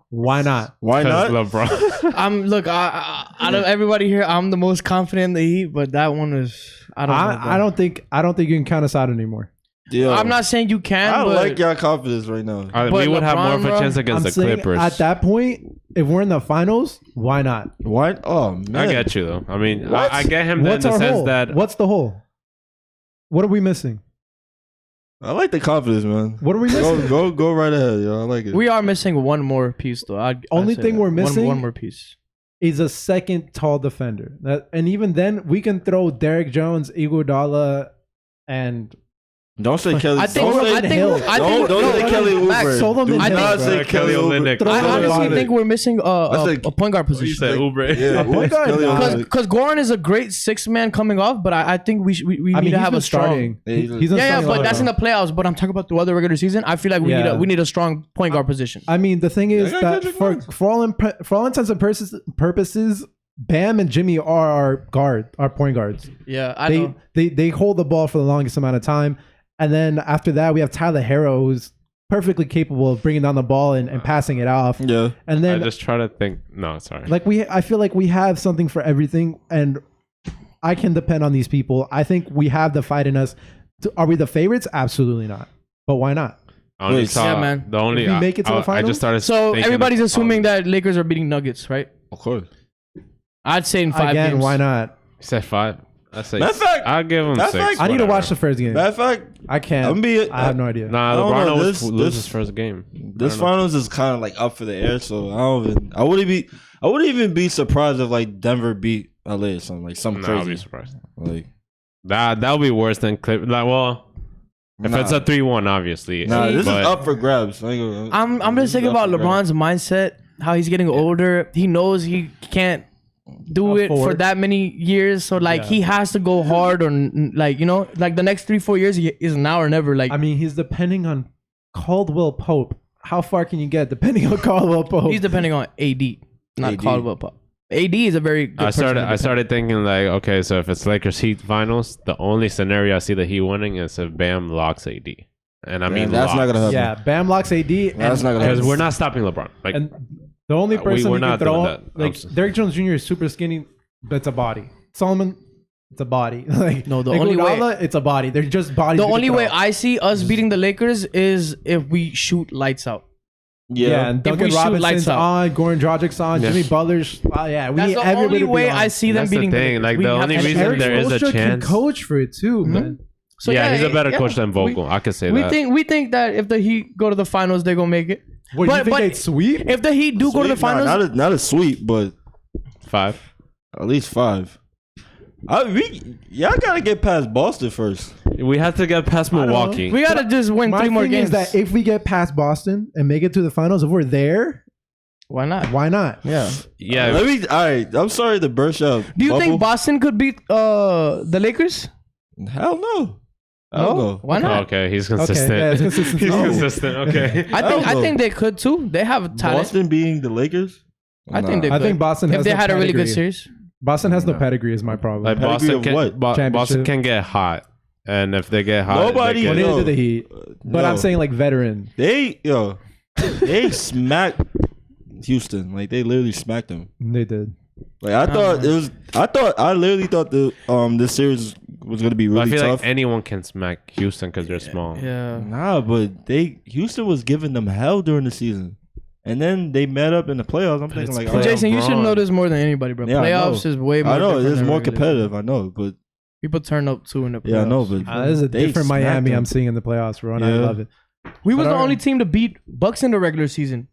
Why not? Why not? LeBron. Look, out of everybody here, I'm the most confident in the Heat, but that one is I don't know. I don't think you can count us out anymore. Yo, I'm not saying you can. I but like y'all confidence right now. We would have more of a LeBron, chance against I'm the saying Clippers. at that point, if we're in the finals, why not? What? Oh man, I get you though. I mean, What? I get him in What's the our sense hole? that What's the hole? What are we missing? I like the confidence, man. What are we missing? Go right ahead, yo. I like it. we are missing one more piece though. Only I'd say thing that. we're missing- one more piece. He's a second tall defender. And even then, we can throw Derek Jones, Iguodala, and Don't say Kelly. I think. Don't I say, think. I think. don't say Kelly Max, Oubre. Solomon Do I not think- say Kelly Olynyk. Oubre. I Throw honestly it. think we're missing a point guard you position. said Oubre. Yeah, point guard? Kelly Nah. Oubre. Because Goran is a great 6-man coming off, but I think we need to have a strong. starting. Yeah, He's been Yeah, starting but a that's lot. in the playoffs. But I'm talking about the other regular season. I feel like we need a strong point guard position. I mean, the thing is I got that Kendrick for all intents and purposes, Bam and Jimmy are our point guards. Yeah, I know. They hold the ball for the longest amount of time, and then after that we have Tyler Herro, who's perfectly capable of bringing down the ball and passing it off. Yeah. And I then just try to think. No, sorry. I feel like we have something for everything, and I can depend on these people. I think we have the fight in us. Are we the favorites? Absolutely not. But why not? I only Wait, saw yeah, man. the only. If we make it to the I finals? just started. So thinking everybody's of- assuming that Lakers are beating Nuggets, right? Of course. I'd say in 5 Again, games. why not? You said 5. I say. Matter of fact- I'll give him matter of 6. fact- I need to whatever. watch the first game. Matter of fact, I can't. I have no idea. Nah, I don't LeBron know, always this- loses this- first game. this finals is kind of like up for the air, so I wouldn't even be surprised if like Denver beat LA or something like something Nah, I'll be crazy. surprised. Like That would be worse than Clip. Like, well, if nah. it's a 3-1, obviously. Nah, this is but- up for grabs. I'm just thinking about LeBron's mindset, how he's getting older. He knows he can't do it for Afford. that many years, so like Yeah. he has to go hard on like like the next 3-4 years is now or never. Like I mean, he's depending on Caldwell Pope. How far can you get depending on Caldwell Pope? he's depending on AD, not AD. Caldwell Pope. AD is a very good I person to depend started thinking like, okay, so if it's Lakers Heat finals, the only scenario I see the Heat winning is if Bam locks AD, and I mean that's not gonna happen. yeah, Bam locks AD. That's not gonna because happen. we're not stopping LeBron. Like, And the only person we're you can not throw doing up, that. like Derek Jones Jr. is super skinny, but it's a body. Solomon, it's a body. Like No, the only way- Iguodala, it's a body. They're just bodies. The you can only throw way up. I see us beating the Lakers is if we shoot lights out. Yeah, and If Duncan we shoot Robinson's lights out. on, Goran Dragic's on, Yeah. Jimmy Butler's. Yeah, we That's need the everybody only to be way on. I see them That's the beating thing, Lakers. like, We the have only to- reason Eric there is a Spoelstra can chance. coach for it too, man. So yeah, he's a better yeah, coach than Vogel. I could say We that. think that if the Heat go to the finals, they're gonna make it. What, you think they'd sweep? If the Heat do go to the Sweep? finals, Nah, not a sweep, but 5. at least 5. Y'all gotta get past Boston first. We have to get past Milwaukee. we gotta just win My 3 more thing games. is that if we get past Boston and make it to the finals, if we're there, Why not? why not? Yeah. Yeah, All right. I'm sorry to burst out. Do you think bubble. Boston could beat the Lakers? Hell no. Hell no. Why not? okay, he's consistent. yeah, it's consistent. He's No. consistent. Okay. I no. think they could too. They have talent. Boston beating the Lakers? I think they I think could. Boston If has they no had a really good pedigree. series. Boston has no pedigree is my problem. Like Pedigree Boston of can, what? Boston Championship. can get hot, and if they get hot, Nobody they Well, get- neither No. do the Heat. But No. I'm saying like veteran. They smacked Houston. Like they literally smacked them. They did. Like I literally thought this series was gonna be But I really feel tough. like anyone can smack Houston because they're small. Yeah. Nah, but Houston was giving them hell during the season. And then they met up in the playoffs. I'm thinking it's like, playoff Jason, you should Braun. know this more than anybody, bro. Yeah, I know. Playoffs is way more. I know different it's than more regular competitive. I know, but season. People turn up too in the playoffs. yeah, I know, but This is a they different smacked Miami them. I'm seeing in the playoffs, bro, and I Yeah. love it. We was But the alright. only team to beat Bucks in the regular season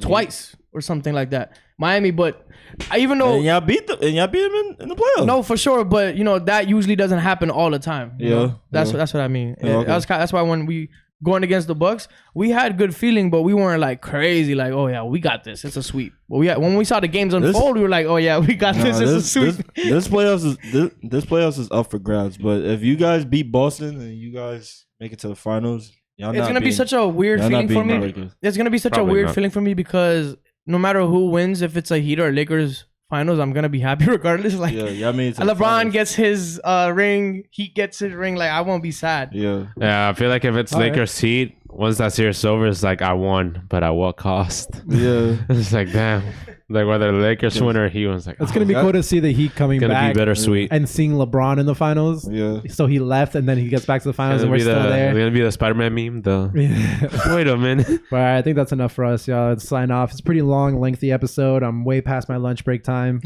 twice or something like that. Miami, but even though And y'all beat them in the playoffs. no, for sure, but that usually doesn't happen all the time. you Yeah, know? That's yeah. that's what I mean. Yeah, okay. That's why when we going against the Bucks, we had good feeling, but we weren't like crazy. Like, oh yeah, we got this. It's a sweep. But when we saw the games unfold, we were like, oh yeah, we got Nah, this. It's a sweep. This playoffs is up for grabs. But if you guys beat Boston and you guys make it to the finals, It's gonna be such a weird feeling for me. It's gonna be such Probably a weird not. feeling for me because no matter who wins, if it's a Heat or Lakers finals, I'm gonna be happy regardless. Like I mean, LeBron gets his ring, Heat gets his ring. Like I won't be sad. Yeah, Yeah, I feel like if it's All right. Lakers Heat, once that series is over, it's like I won, but at what cost? yeah. It's like damn. Like whether the Lakers win or he was like, it's gonna be cool to see the Heat coming gonna back be bittersweet. and seeing LeBron in the finals. Yeah. So he left and then he gets back to the finals and we're still there. It's gonna be the Spider-Man meme. Wait a minute. But I think that's enough for us, y'all. Let's sign off. It's a pretty long, lengthy episode. I'm way past my lunch break time.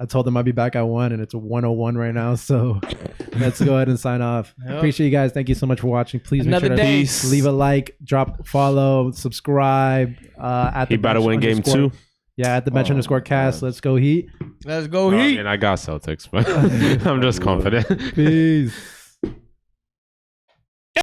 I told them I'd be back at 1 and it's 1:01 right now. So let's go ahead and sign off. Yep. Appreciate you guys. Thank you so much for watching. Please Another make day. sure to leave a like, drop, follow, subscribe. He about to win game 2. Yeah, at the bench underscore cast. Let's go Heat. Let's go Heat. I mean, I got Celtics, but I'm just confident. Peace.